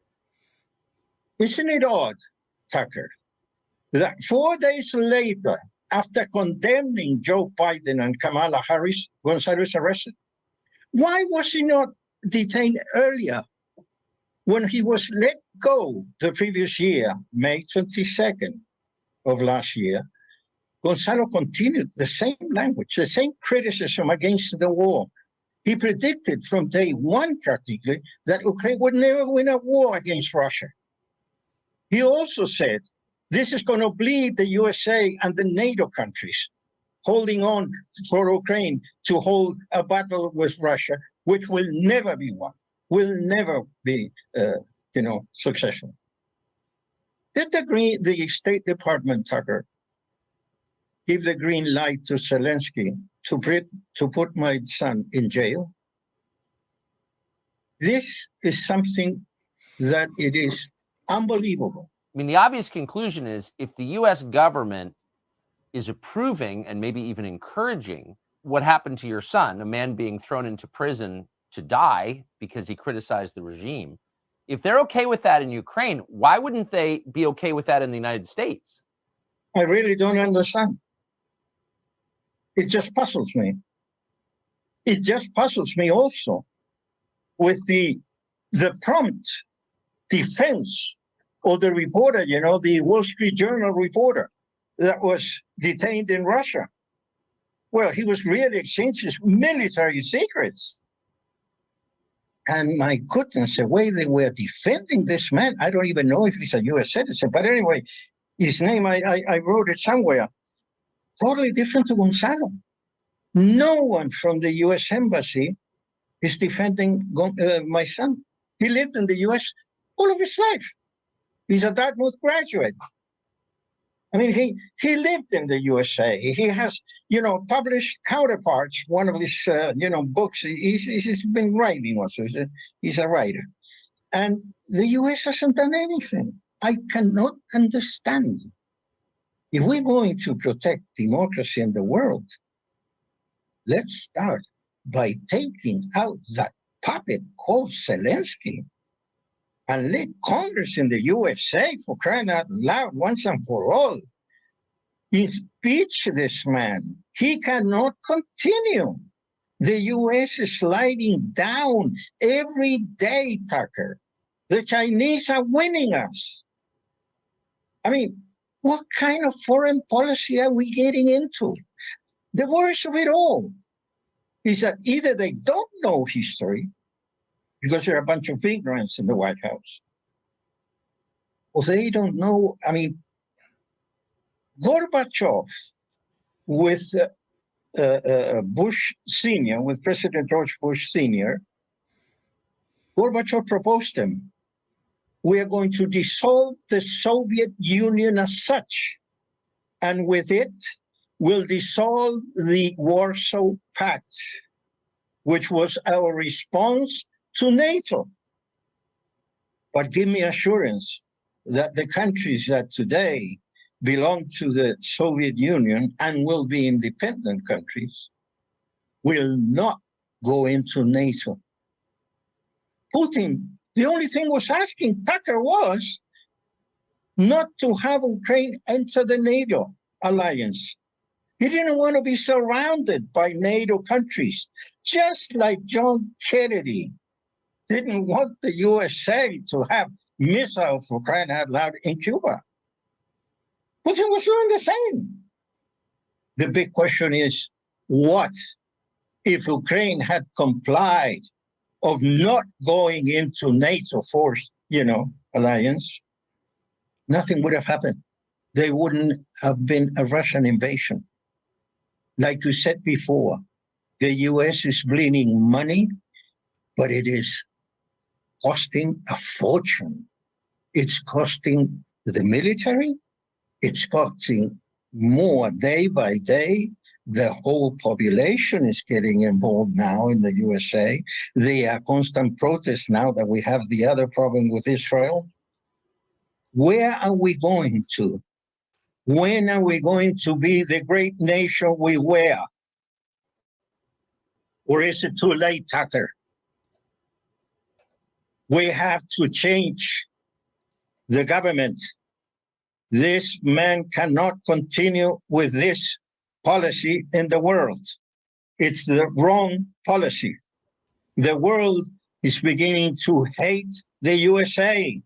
Isn't it odd, Tucker, that 4 days later, after condemning Joe Biden and Kamala Harris, Gonzalo is arrested? Why was he not detained earlier? When he was let go the previous year, May 22nd of last year, Gonzalo continued the same language, the same criticism against the war. He predicted from day one, practically, that Ukraine would never win a war against Russia. He also said, this is going to bleed the USA and the NATO countries, holding on for Ukraine to hold a battle with Russia, which will never be won, will never be, successful. Did the State Department, Tucker, give the green light to Zelensky to put my son in jail? This is something that it is unbelievable. The obvious conclusion is if the U.S. government is approving and maybe even encouraging what happened to your son, a man being thrown into prison to die because he criticized the regime, if they're okay with that in Ukraine, why wouldn't they be okay with that in the United States? I really don't understand. It just puzzles me. It just puzzles me also with the prompt defense of the reporter, the Wall Street Journal reporter that was detained in Russia. Well, he was really exchanging military secrets. And my goodness, the way they were defending this man, I don't even know if he's a U.S. citizen. But anyway, his name, I wrote it somewhere. Totally different to Gonzalo. No one from the U.S. Embassy is defending my son. He lived in the U.S. all of his life. He's a Dartmouth graduate. I mean, he lived in the USA. He has, published Counterparts, one of his, books. He's been writing also. He's a writer. And the US hasn't done anything. I cannot understand. If we're going to protect democracy in the world, let's start by taking out that puppet called Zelensky and let Congress in the USA, for crying out loud, once and for all, impeach this man. He cannot continue. The US is sliding down every day, Tucker. The Chinese are winning us. I mean, what kind of foreign policy are we getting into? The worst of it all is that either they don't know history, because there are a bunch of ignorance in the White House, or they don't know. I mean, Gorbachev with Bush Sr., with President George Bush Sr., Gorbachev proposed him, we are going to dissolve the Soviet Union as such, and with it, we'll dissolve the Warsaw Pact, which was our response to NATO. But give me assurance that the countries that today belong to the Soviet Union and will be independent countries will not go into NATO. Putin, the only thing was asking Tucker was not to have Ukraine enter the NATO alliance. He didn't want to be surrounded by NATO countries, just like John Kennedy didn't want the USA to have missiles, for crying out loud, in Cuba. Putin was doing the same. The big question is, what if Ukraine had complied of not going into NATO force, alliance? Nothing would have happened. There wouldn't have been a Russian invasion. Like you said before, the US is bleeding money, but it is costing a fortune. It's costing the military. It's costing more day by day. The whole population is getting involved now in the USA. There are constant protests now that we have the other problem with Israel. Where are we going to? When are we going to be the great nation we were? Or is it too late, Tucker? We have to change the government. This man cannot continue with this policy in the world. It's the wrong policy. The world is beginning to hate the USA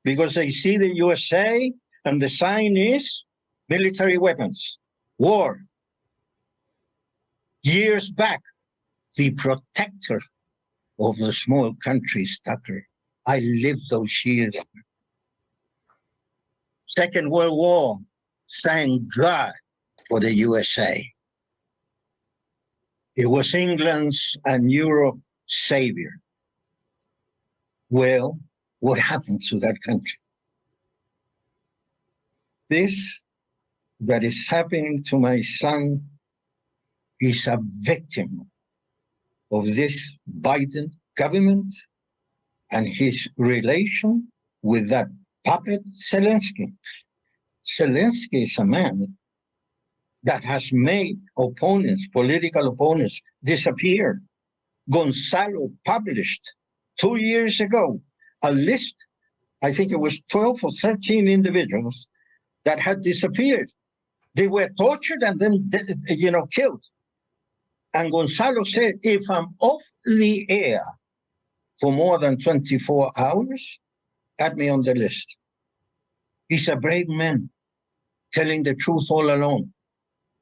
because they see the USA and the sign is military weapons, war. Years back, the protector of the small countries, Tucker. I lived those years. Second World War, thank God for the USA. It was England's and Europe's savior. Well, what happened to that country? This that is happening to my son is a victim of this Biden government and his relation with that puppet Zelensky. Zelensky is a man that has made opponents, political opponents, disappear. Gonzalo published 2 years ago a list, I think it was 12 or 13 individuals that had disappeared. They were tortured and then, killed. And Gonzalo said, if I'm off the air for more than 24 hours, add me on the list. He's a brave man, telling the truth all along.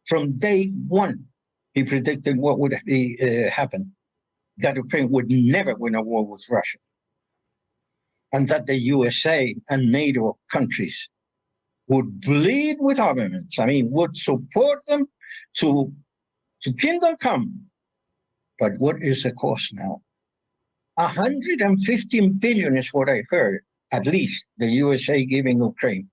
From day one, he predicted what would happen, that Ukraine would never win a war with Russia, and that the USA and NATO countries would bleed with armaments. I mean, would support them to So kingdom come. But what is the cost now? 115 billion is what I heard, at least the USA giving Ukraine.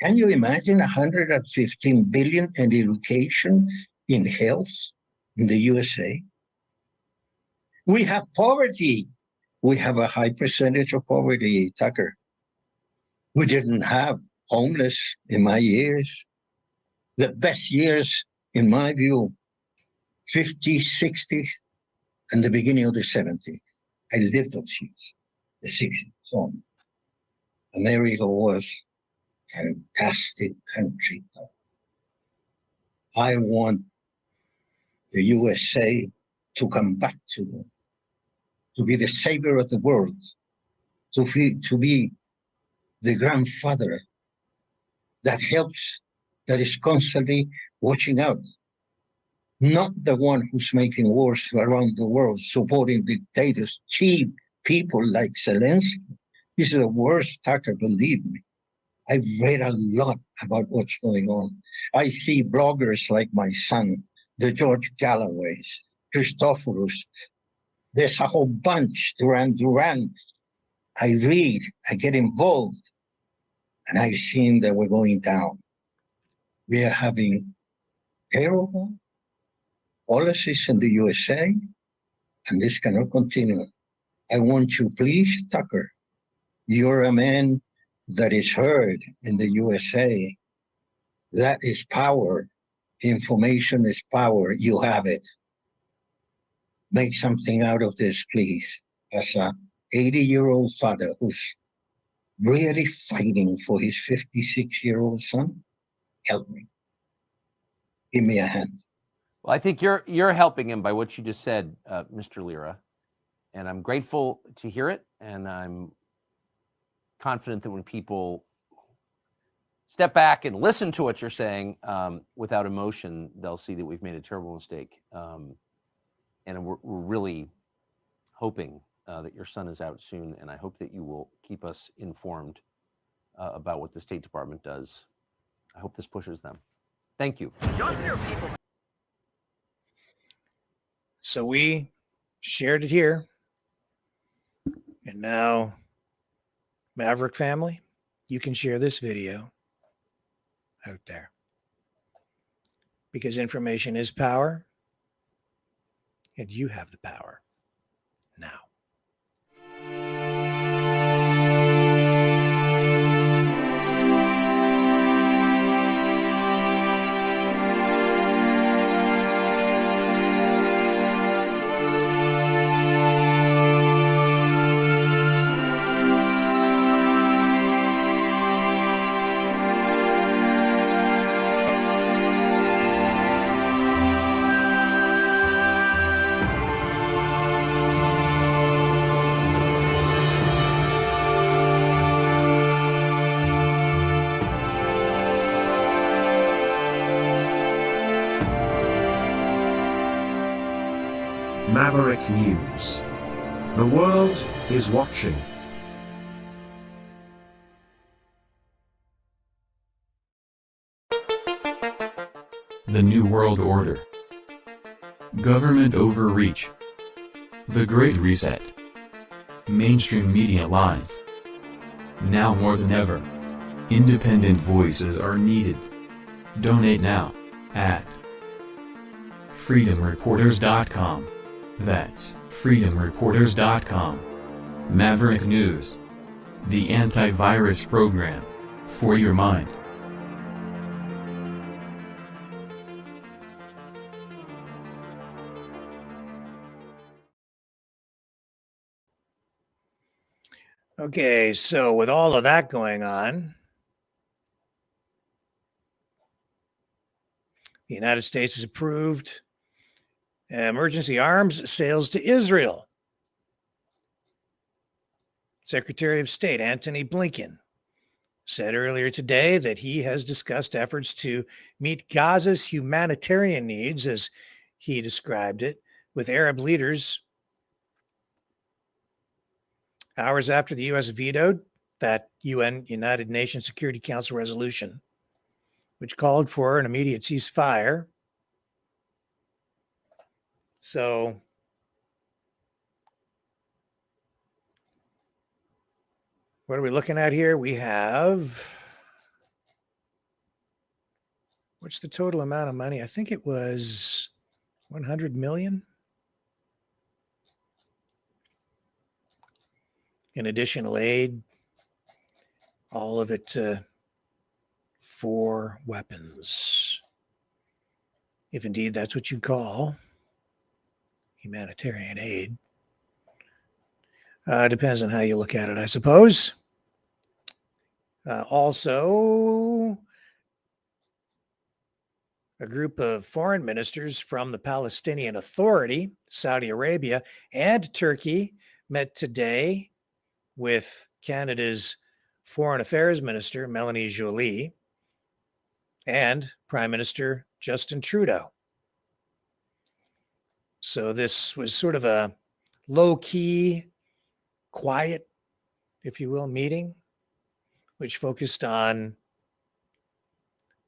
Can you imagine 115 billion in education, in health, in the USA? We have poverty. We have a high percentage of poverty, Tucker. We didn't have homeless in my years. The best years, in my view, 50s, 60s, and the beginning of the 70s. I lived those years, the 60s. So America was a fantastic country. I want the USA to come back to be the savior of the world, to be the grandfather that helps, that is constantly watching out. Not the one who's making wars around the world, supporting dictators, cheap people like Zelensky. This is the worst, Tucker, believe me. I've read a lot about what's going on. I see bloggers like my son, the George Galloways, Christophorus. There's a whole bunch, Duran. I read, I get involved, and I've seen that we're going down. We are having terrible policies in the USA, and this cannot continue. I want you, please, Tucker, you're a man that is heard in the USA. That is power. Information is power. You have it. Make something out of this, please. As a 80-year-old father who's really fighting for his 56-year-old son, help me. Give me a hand. Well, I think you're helping him by what you just said, Mr. Lira, and I'm grateful to hear it, and I'm confident that when people step back and listen to what you're saying without emotion, they'll see that we've made a terrible mistake, and we're really hoping that your son is out soon, and I hope that you will keep us informed about what the State Department does. I hope this pushes them. Thank you. So we shared it here. And now, Maverick family, you can share this video out there. Because information is power, and you have the power now. Maverick News. The world is watching. The New World Order. Government overreach. The Great Reset. Mainstream media lies. Now more than ever, independent voices are needed. Donate now at freedomreporters.com. That's freedomreporters.com. Maverick News. The antivirus program for your mind. Okay, so with all of that going on, the United States has approved emergency arms sales to Israel. Secretary of State Antony Blinken said earlier today that he has discussed efforts to meet Gaza's humanitarian needs, as he described it, with Arab leaders hours after the U.S. vetoed that United Nations Security Council resolution, which called for an immediate ceasefire So what are we looking at here? We have, what's the total amount of money? I think it was 100 million in additional aid, all of it for weapons. If indeed that's what you call humanitarian aid. Depends on how you look at it, I suppose. Also, a group of foreign ministers from the Palestinian Authority, Saudi Arabia, and Turkey met today with Canada's Foreign Affairs Minister, Melanie Joly, and Prime Minister Justin Trudeau. So this was sort of a low-key, quiet, if you will, meeting, which focused on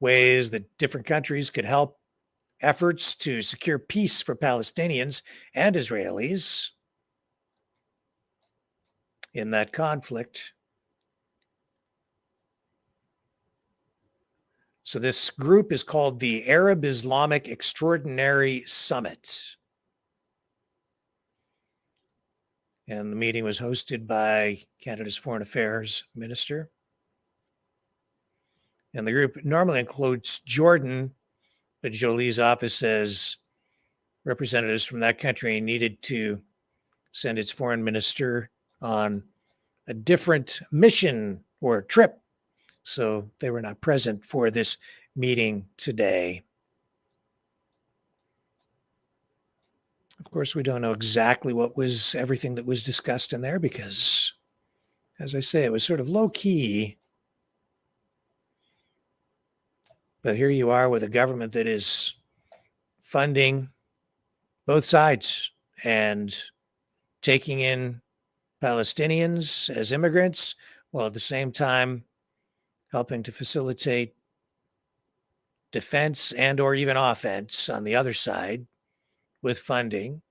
ways that different countries could help efforts to secure peace for Palestinians and Israelis in that conflict. So this group is called the Arab Islamic Extraordinary Summit. And the meeting was hosted by Canada's Foreign Affairs Minister. And the group normally includes Jordan, but Joly's office says representatives from that country needed to send its foreign minister on a different mission or trip. So they were not present for this meeting today. Of course, we don't know exactly what was everything that was discussed in there because, as I say, it was sort of low key. But here you are with a government that is funding both sides and taking in Palestinians as immigrants, while at the same time helping to facilitate defense and or even offense on the other side with funding.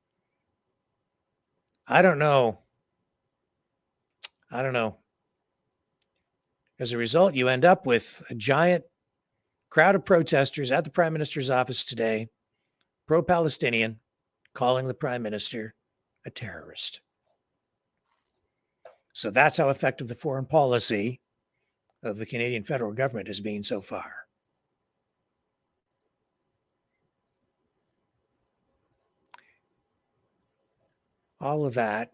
I don't know. As a result, you end up with a giant crowd of protesters at the Prime Minister's office today, pro-Palestinian, calling the Prime Minister a terrorist. So that's how effective the foreign policy of the Canadian federal government has been so far. All of that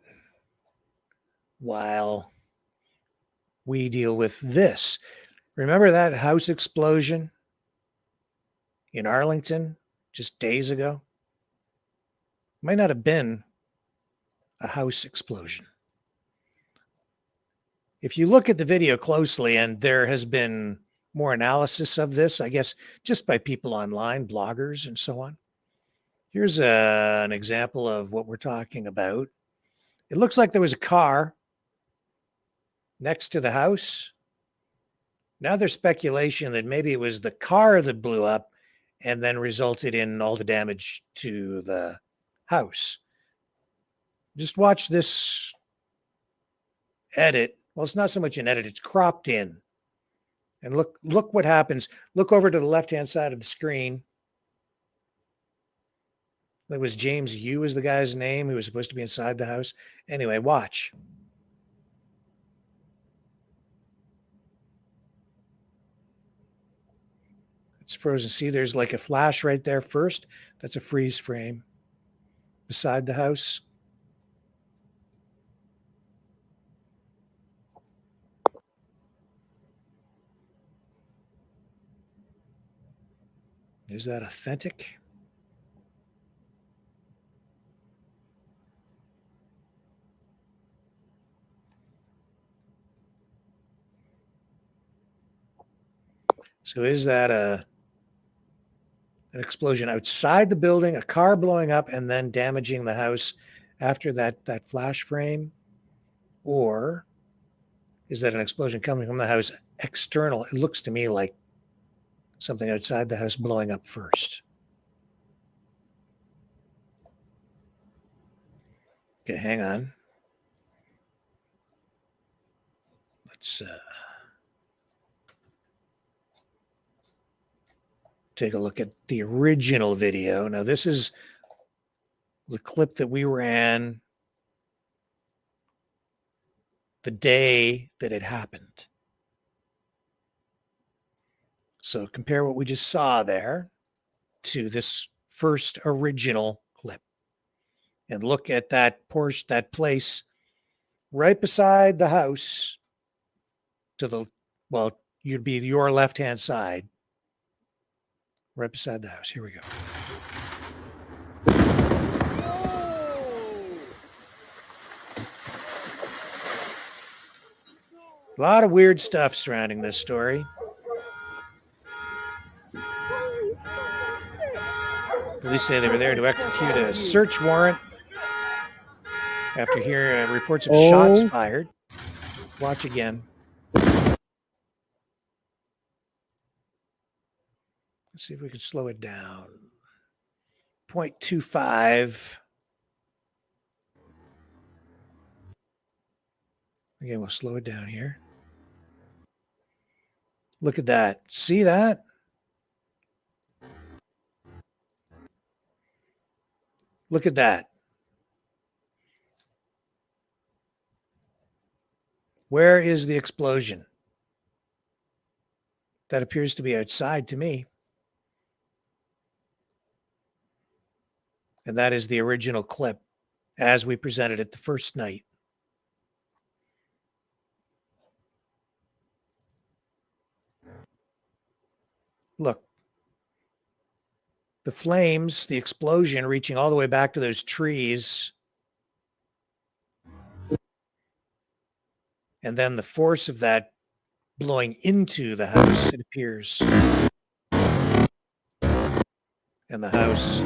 while we deal with this. Remember that house explosion in Arlington just days ago? Might not have been a house explosion. If you look at the video closely, and there has been more analysis of this, I guess, just by people online, bloggers and so on. Here's an example of what we're talking about. It looks like there was a car next to the house. Now there's speculation that maybe it was the car that blew up and then resulted in all the damage to the house. Just watch this edit. Well, it's not so much an edit, it's cropped in. And look what happens. Look over to the left-hand side of the screen. That was James Yu is the guy's name who was supposed to be inside the house. Anyway, watch. It's frozen. See, there's like a flash right there first. That's a freeze frame beside the house. Is that authentic? So is that an explosion outside the building, a car blowing up and then damaging the house after that flash frame? Or is that an explosion coming from the house external? It looks to me like something outside the house blowing up first. Okay, hang on. Let's take a look at the original video. Now, this is the clip that we ran the day that it happened. So compare what we just saw there to this first original clip. And look at that Porsche, that place right beside the house to the, well, you'd be your left-hand side, right beside the house. Here we go. A lot of weird stuff surrounding this story. Police say they were there to execute a search warrant after hearing reports of shots fired. Watch again. Let's see if we can slow it down. 0.25. Again, we'll slow it down here. Look at that. See that? Look at that. Where is the explosion? That appears to be outside to me. And that is the original clip as we presented it the first night. Look, the flames, the explosion reaching all the way back to those trees. And then the force of that blowing into the house, it appears. And the house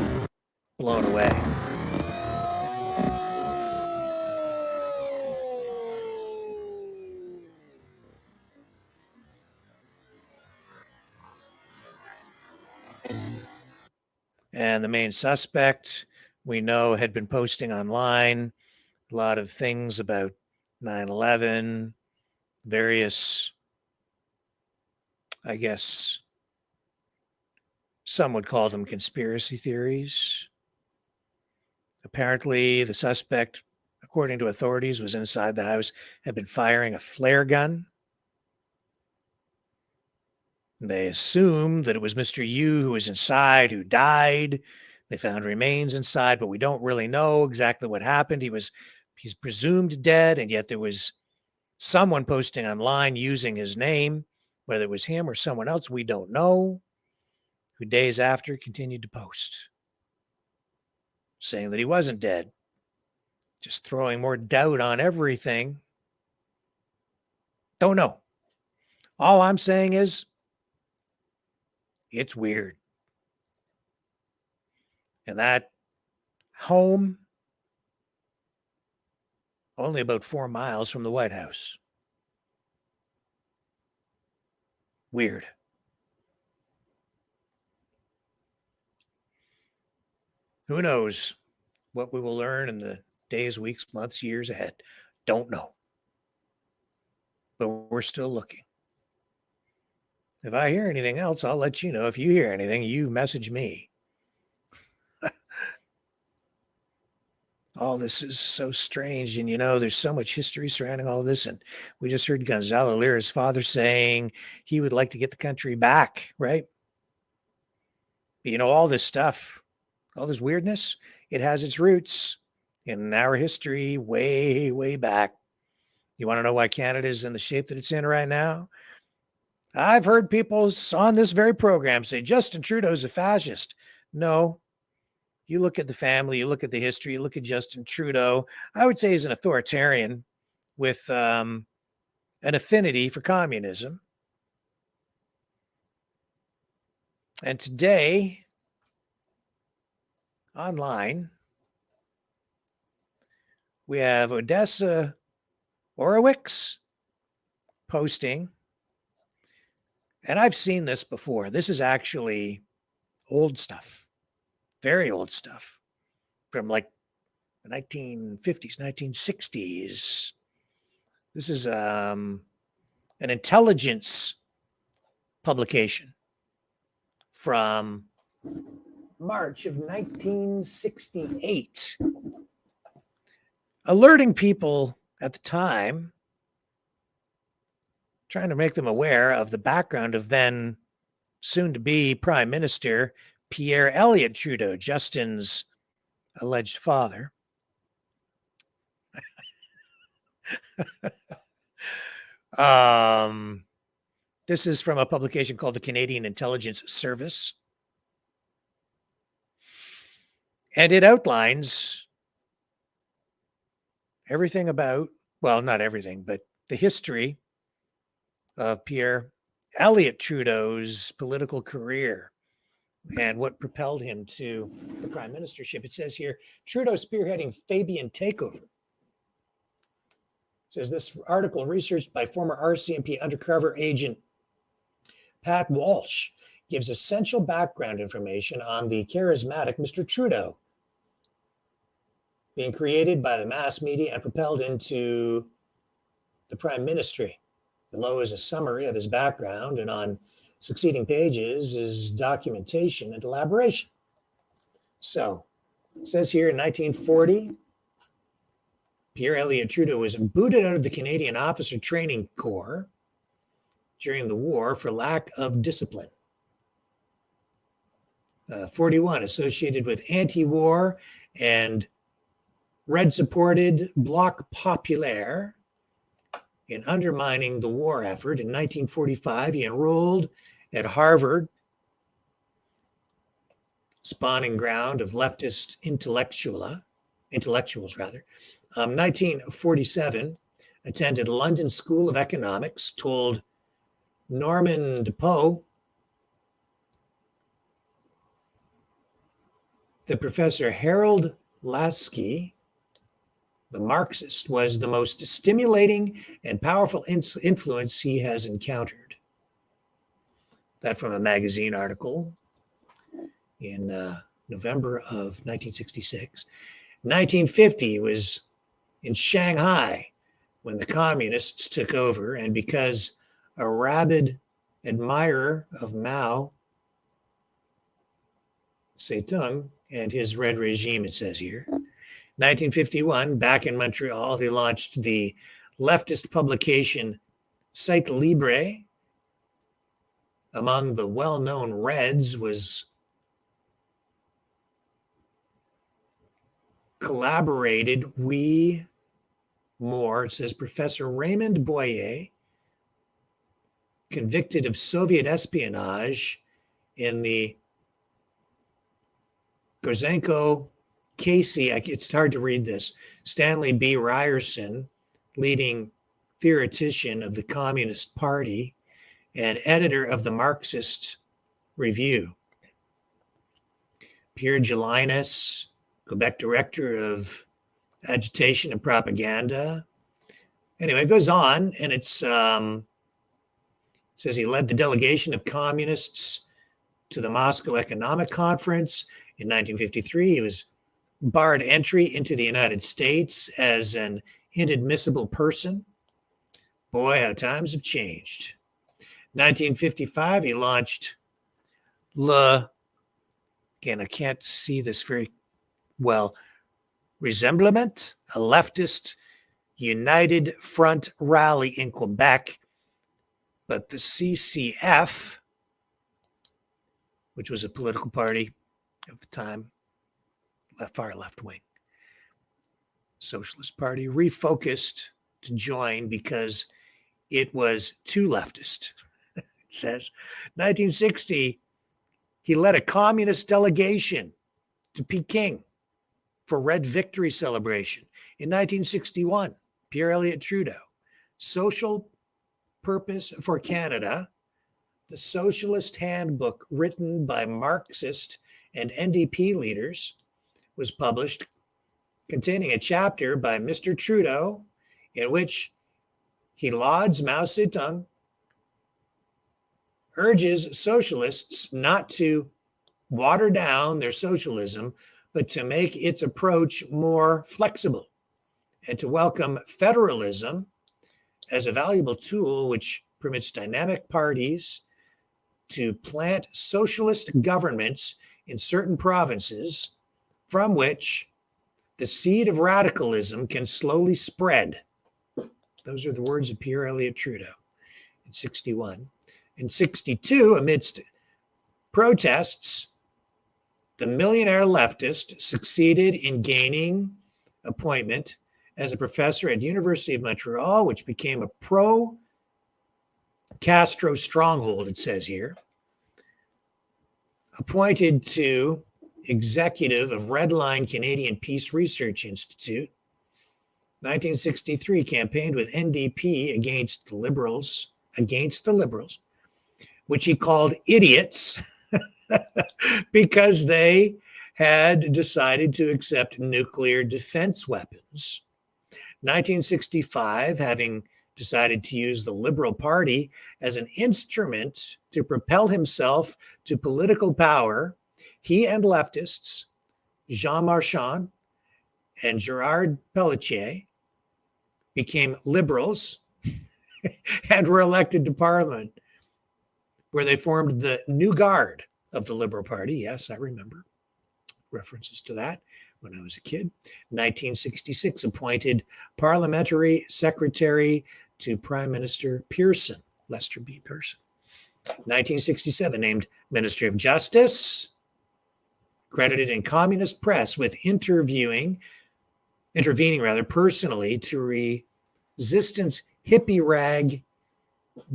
blown away. And the main suspect, we know, had been posting online a lot of things about 9/11, various, I guess, some would call them conspiracy theories. Apparently, the suspect, according to authorities, was inside the house, had been firing a flare gun. They assumed that it was Mr. Yu who was inside who died. They found remains inside, but we don't really know exactly what happened. He's presumed dead, and yet there was someone posting online using his name, whether it was him or someone else, we don't know, who days after continued to post, saying that he wasn't dead, just throwing more doubt on everything. Don't know. All I'm saying is it's weird. And that home, only about 4 miles from the White House. Weird. Who knows what we will learn in the days, weeks, months, years ahead? Don't know. But we're still looking. If I hear anything else, I'll let you know. If you hear anything, you message me. All this is so strange. And, there's so much history surrounding all this. And we just heard Gonzalo, Lira's father, saying he would like to get the country back, right? But, all this stuff, all this weirdness, it has its roots in our history way, way back. You want to know why Canada is in the shape that it's in right now? I've heard people on this very program say Justin Trudeau's a fascist. No. You look at the family, you look at the history, you look at Justin Trudeau. I would say he's an authoritarian with an affinity for communism. And today, online, we have Odessa Orowicz posting. And I've seen this before. This is actually old stuff, very old stuff from like the 1950s, 1960s. This is an intelligence publication from March of 1968, alerting people at the time, trying to make them aware of the background of then soon-to-be Prime Minister Pierre Elliott Trudeau, Justin's alleged father. This is from a publication called the Canadian Intelligence Service. And it outlines everything about, well, not everything, but the history of Pierre Elliott Trudeau's political career and what propelled him to the prime ministership. It says here, Trudeau spearheading Fabian takeover. It says this article researched by former RCMP undercover agent Pat Walsh gives essential background information on the charismatic Mr. Trudeau being created by the mass media and propelled into the prime ministry. Below is a summary of his background, and on succeeding pages is documentation and elaboration. So, it says here in 1940, Pierre Elliott Trudeau was booted out of the Canadian Officer Training Corps during the war for lack of discipline. 41, associated with anti-war and Red-supported Bloc Populaire in undermining the war effort. In 1945, he enrolled at Harvard, spawning ground of leftist intellectuals. 1947, attended London School of Economics, told Norman Depew that Professor Harold Lasky, the Marxist, was the most stimulating and powerful influence he has encountered. That from a magazine article in November of 1966. 1950 was in Shanghai when the communists took over, and because a rabid admirer of Mao Zedong and his Red regime, it says here. 1951, back in Montreal, he launched the leftist publication Site Libre. Among the well-known Reds was collaborated more, it says Professor Raymond Boyer, convicted of Soviet espionage in the Gorzenko Casey, it's hard to read this, Stanley B. Ryerson, leading theoretician of the Communist Party and editor of the Marxist Review. Pierre Gelinas, Quebec director of agitation and propaganda. Anyway, it goes on, and it says he led the delegation of communists to the Moscow Economic Conference. In 1953, he was barred entry into the United States as an inadmissible person. Boy, how times have changed. 1955, he launched again, I can't see this very well, Rassemblement, a leftist united front rally in Quebec, but the CCF, which was a political party of the time, far left wing, Socialist Party, refocused to join because it was too leftist. It says 1960, he led a communist delegation to Peking for Red Victory celebration. In 1961, Pierre Elliott Trudeau, Social Purpose for Canada, the Socialist Handbook written by Marxist and NDP leaders, was published, containing a chapter by Mr. Trudeau in which he lauds Mao Zedong, urges socialists not to water down their socialism but to make its approach more flexible and to welcome federalism as a valuable tool which permits dynamic parties to plant socialist governments in certain provinces from which the seed of radicalism can slowly spread. Those are the words of Pierre Elliott Trudeau in 61. In 62, amidst protests, the millionaire leftist succeeded in gaining appointment as a professor at University of Montreal, which became a pro-Castro stronghold, it says here. Appointed to executive of Redline Canadian Peace Research Institute. 1963, campaigned with NDP against the Liberals, which he called idiots because they had decided to accept nuclear defense weapons. 1965, having decided to use the Liberal Party as an instrument to propel himself to political power, he and leftists, Jean Marchand and Gerard Pelletier, became Liberals and were elected to Parliament, where they formed the New Guard of the Liberal Party. Yes, I remember references to that when I was a kid. 1966, appointed parliamentary secretary to Prime Minister Pearson, Lester B. Pearson. 1967, named Minister of Justice, credited in communist press with intervening personally to resistance hippie rag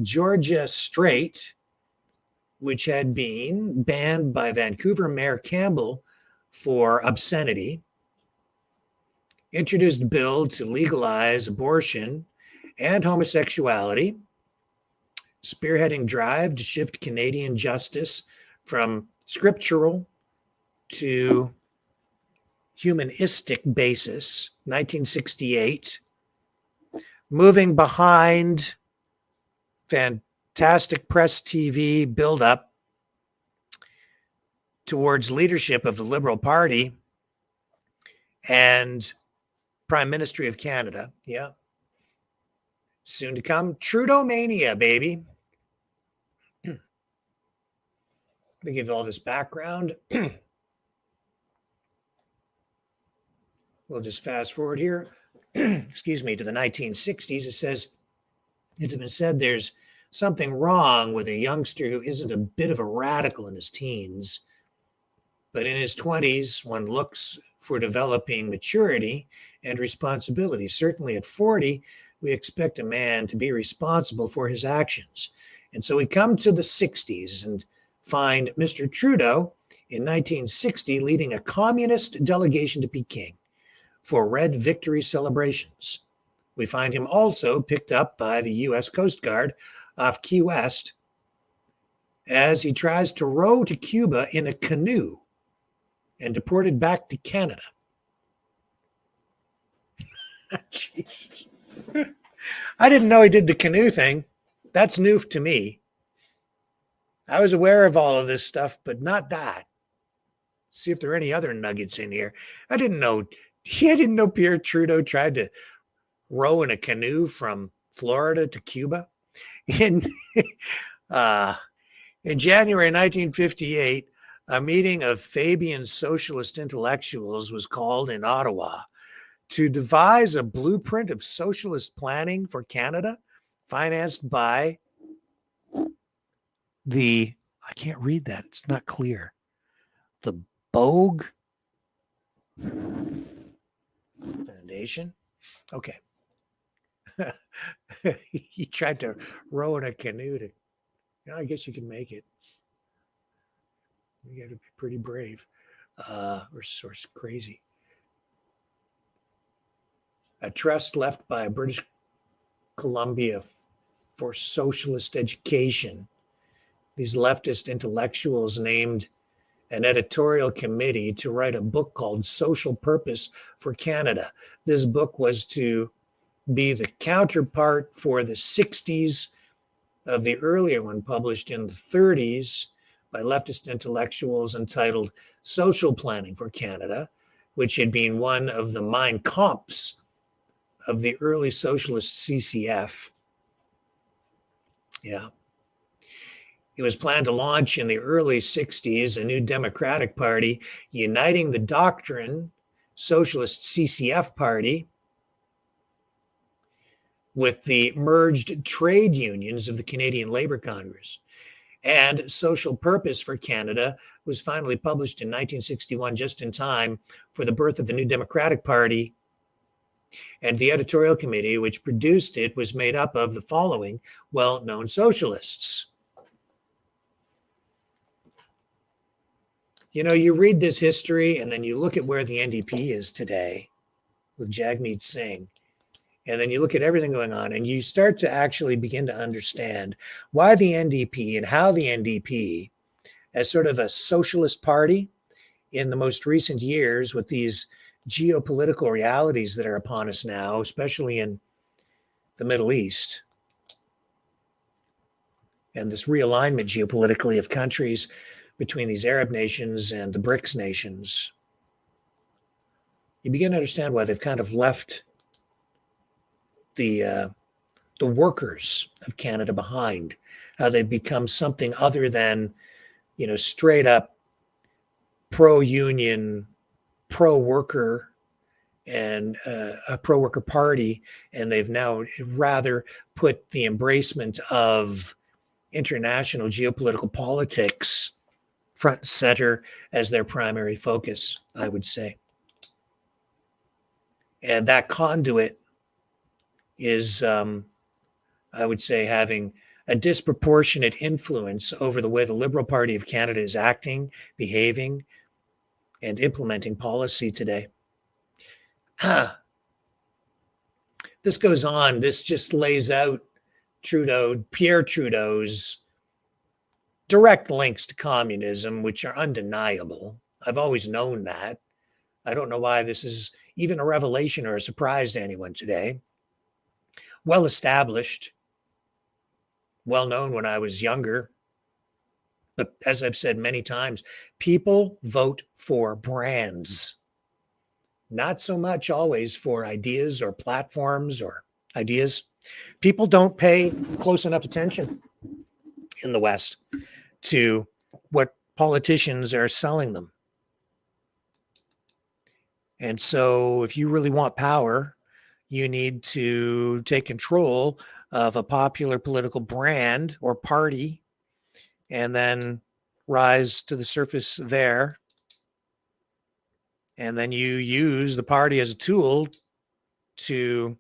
Georgia Strait, which had been banned by Vancouver Mayor Campbell for obscenity, introduced bill to legalize abortion and homosexuality, spearheading drive to shift Canadian justice from scriptural to humanistic basis. 1968, moving behind fantastic press TV buildup towards leadership of the Liberal Party and Prime Ministry of Canada. Yeah. Soon to come, Trudeau mania, baby. They give all this background. We'll just fast forward here, excuse me, to the 1960s. It says, it's been said there's something wrong with a youngster who isn't a bit of a radical in his teens, but in his 20s, one looks for developing maturity and responsibility. Certainly at 40, we expect a man to be responsible for his actions. And so we come to the 60s and find Mr. Trudeau in 1960 leading a communist delegation to Peking for Red Victory celebrations. We find him also picked up by the U.S. Coast Guard off Key West as he tries to row to Cuba in a canoe and deported back to Canada. I didn't know he did the canoe thing. That's new to me. I was aware of all of this stuff, but not that. See if there are any other nuggets in here. I didn't know Pierre Trudeau tried to row in a canoe from Florida to Cuba. In January 1958, a meeting of Fabian socialist intellectuals was called in Ottawa to devise a blueprint of socialist planning for Canada, financed by I can't read that, it's not clear. The Bogue Foundation? Okay. He tried to row in a canoe to, I guess you can make it. You got to be pretty brave or crazy. A trust left by British Columbia for socialist education. These leftist intellectuals named an editorial committee to write a book called Social Purpose for Canada. This book was to be the counterpart for the 60s of the earlier one published in the 30s by leftist intellectuals entitled Social Planning for Canada, which had been one of the Mein Kampfs of the early socialist CCF. Yeah. It was planned to launch in the early 60s a new Democratic Party, uniting the doctrine Socialist CCF Party with the merged trade unions of the Canadian Labour Congress. And Social Purpose for Canada was finally published in 1961, just in time for the birth of the new Democratic Party. And the editorial committee which produced it was made up of the following well-known socialists. You know, you read this history and then you look at where the NDP is today with Jagmeet Singh, and then you look at everything going on and you start to actually begin to understand why the NDP and how the NDP, as sort of a socialist party in the most recent years with these geopolitical realities that are upon us now, especially in the Middle East, and this realignment geopolitically of countries between these Arab nations and the BRICS nations, you begin to understand why they've kind of left the workers of Canada behind, how they've become something other than, you know, straight up pro-union, pro-worker, and a pro-worker party, and they've now rather put the embracement of international geopolitical politics front and center as their primary focus, I would say. And that conduit is, I would say, having a disproportionate influence over the way the Liberal Party of Canada is acting, behaving, and implementing policy today. This goes on. This just lays out Pierre Trudeau's direct links to communism, which are undeniable. I've always known that. I don't know why this is even a revelation or a surprise to anyone today. Well established, well known when I was younger. But as I've said many times, people vote for brands, not so much always for ideas or platforms or ideas. People don't pay close enough attention in the West to what politicians are selling them. And so if you really want power, you need to take control of a popular political brand or party and then rise to the surface there. And then you use the party as a tool to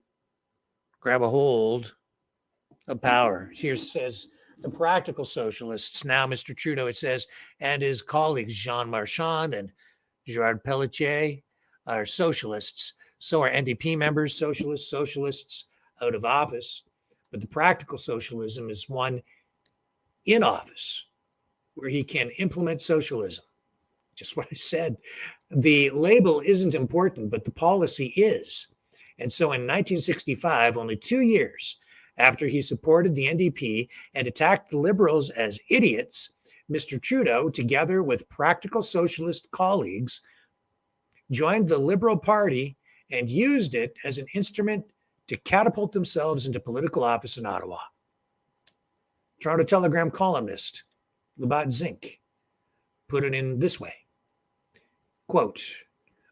grab a hold of power. Here says the practical socialists. Now, Mr. Trudeau, it says, and his colleagues, Jean Marchand and Gerard Pelletier, are socialists. So are NDP members, socialists out of office. But the practical socialism is one in office where he can implement socialism. Just what I said. The label isn't important, but the policy is. And so in 1965, only 2 years after he supported the NDP and attacked the Liberals as idiots, Mr. Trudeau, together with practical socialist colleagues, joined the Liberal Party and used it as an instrument to catapult themselves into political office in Ottawa. Toronto Telegram columnist Labat Zink put it in this way. Quote,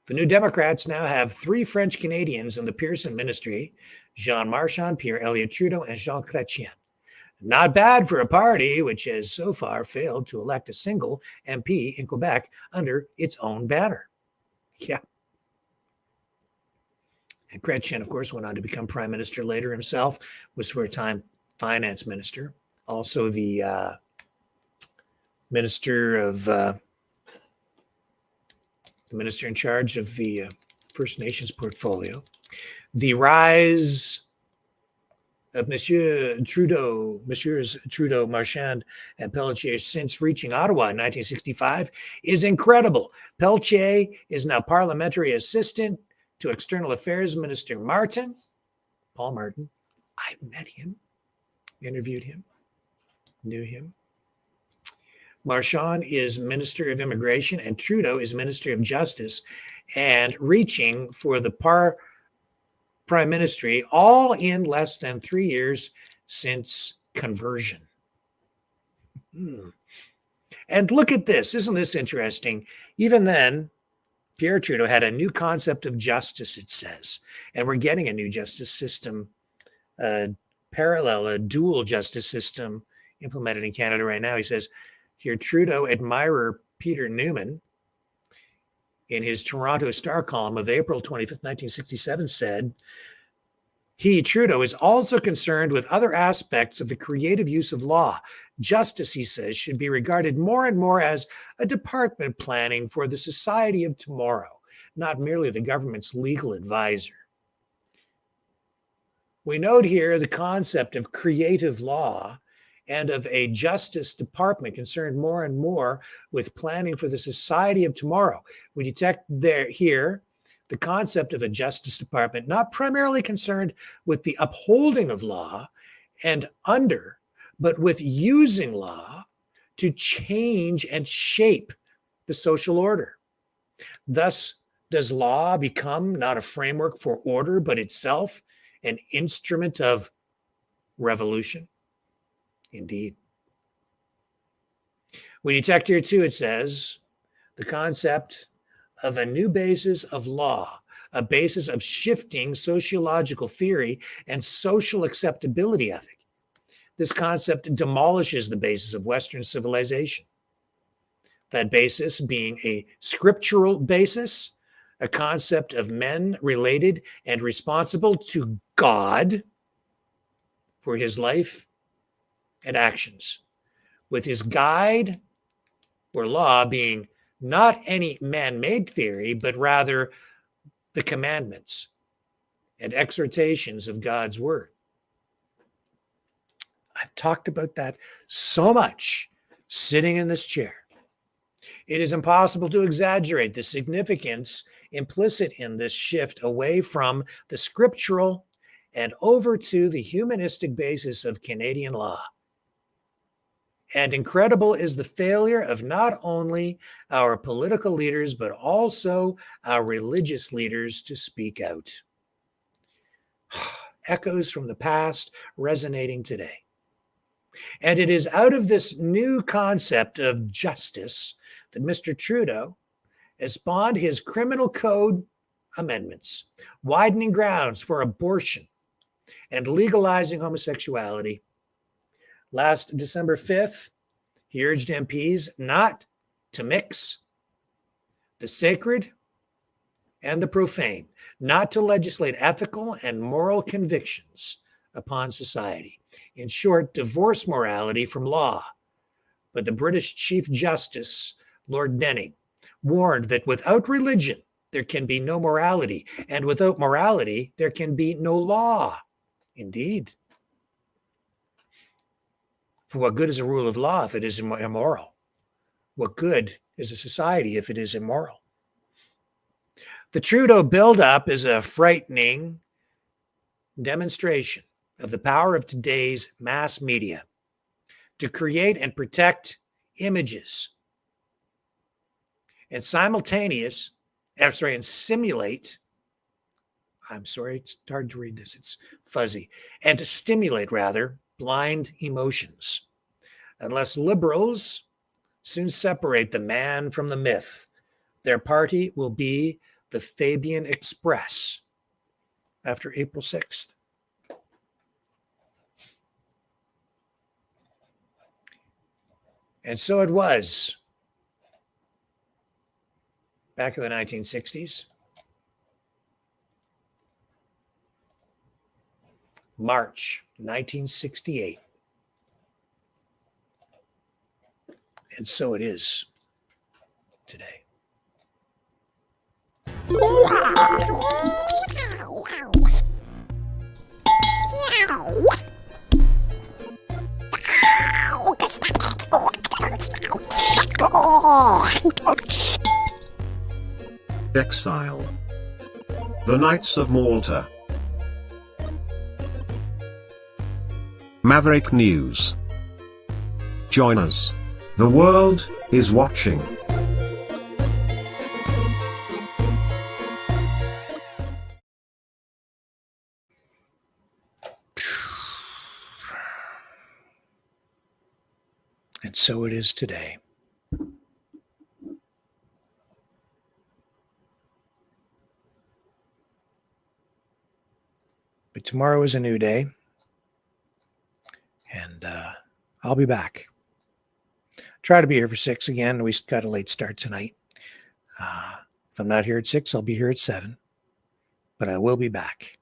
the New Democrats now have 3 French Canadians in the Pearson ministry, Jean Marchand, Pierre-Elliott Trudeau, and Jean Chrétien. Not bad for a party which has so far failed to elect a single MP in Quebec under its own banner. Yeah. And Chrétien, of course, went on to become prime minister later himself, was for a time finance minister, also the minister of the minister in charge of the First Nations portfolio. The rise of Messieurs Trudeau, Marchand, and Pelletier since reaching Ottawa in 1965 is incredible. Pelletier is now parliamentary assistant to External Affairs Minister Paul Martin. I've met him, interviewed him, knew him. Marchand is Minister of Immigration and Trudeau is Minister of Justice, and reaching for the prime ministry, all in less than 3 years since conversion. And look at this. Isn't this interesting? Even then, Pierre Trudeau had a new concept of justice, it says. And we're getting a new justice system, a dual justice system implemented in Canada right now. He says here, Trudeau admirer Peter Newman, in his Toronto Star column of April 25th, 1967, said, he, Trudeau, is also concerned with other aspects of the creative use of law. Justice, he says, should be regarded more and more as a department planning for the society of tomorrow, not merely the government's legal advisor. We note here the concept of creative law and of a justice department concerned more and more with planning for the society of tomorrow. We detect here the concept of a justice department not primarily concerned with the upholding of law but with using law to change and shape the social order. Thus, does law become not a framework for order, but itself an instrument of revolution? Indeed. We detect here too, it says, the concept of a new basis of law, a basis of shifting sociological theory and social acceptability ethic. This concept demolishes the basis of Western civilization. That basis being a scriptural basis, a concept of men related and responsible to God for his life and actions, with his guide or law being not any man-made theory, but rather the commandments and exhortations of God's word. I've talked about that so much sitting in this chair. It is impossible to exaggerate the significance implicit in this shift away from the scriptural and over to the humanistic basis of Canadian law. And incredible is the failure of not only our political leaders, but also our religious leaders to speak out. Echoes from the past resonating today. And it is out of this new concept of justice that Mr. Trudeau has spawned his criminal code amendments, widening grounds for abortion and legalizing homosexuality. Last December 5th, he urged MPs not to mix the sacred and the profane, not to legislate ethical and moral convictions upon society. In short, divorce morality from law. But the British Chief Justice, Lord Denning, warned that without religion, there can be no morality, and without morality, there can be no law. Indeed. For what good is a rule of law if it is immoral? What good is a society if it is immoral? The Trudeau buildup is a frightening demonstration of the power of today's mass media to create and protect images and simulate, it's hard to read this, it's fuzzy, and to stimulate, rather, blind emotions. Unless liberals soon separate the man from the myth, their party will be the Fabian Express after April 6th. And so it was back in the 1960s. March 1968. And so it is today. Exile. The Knights of Malta. Maverick News. Join us. The world is watching. And so it is today. But tomorrow is a new day. And I'll be back. Try to be here for 6 again. We got a late start tonight. If I'm not here at 6, I'll be here at 7. But I will be back.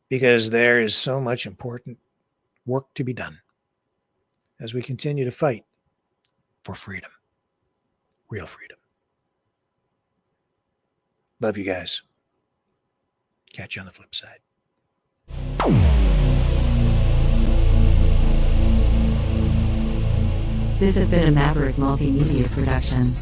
Because there is so much important work to be done as we continue to fight for freedom. Real freedom. Love you guys. Catch you on the flip side. This has been a Maverick Multimedia production.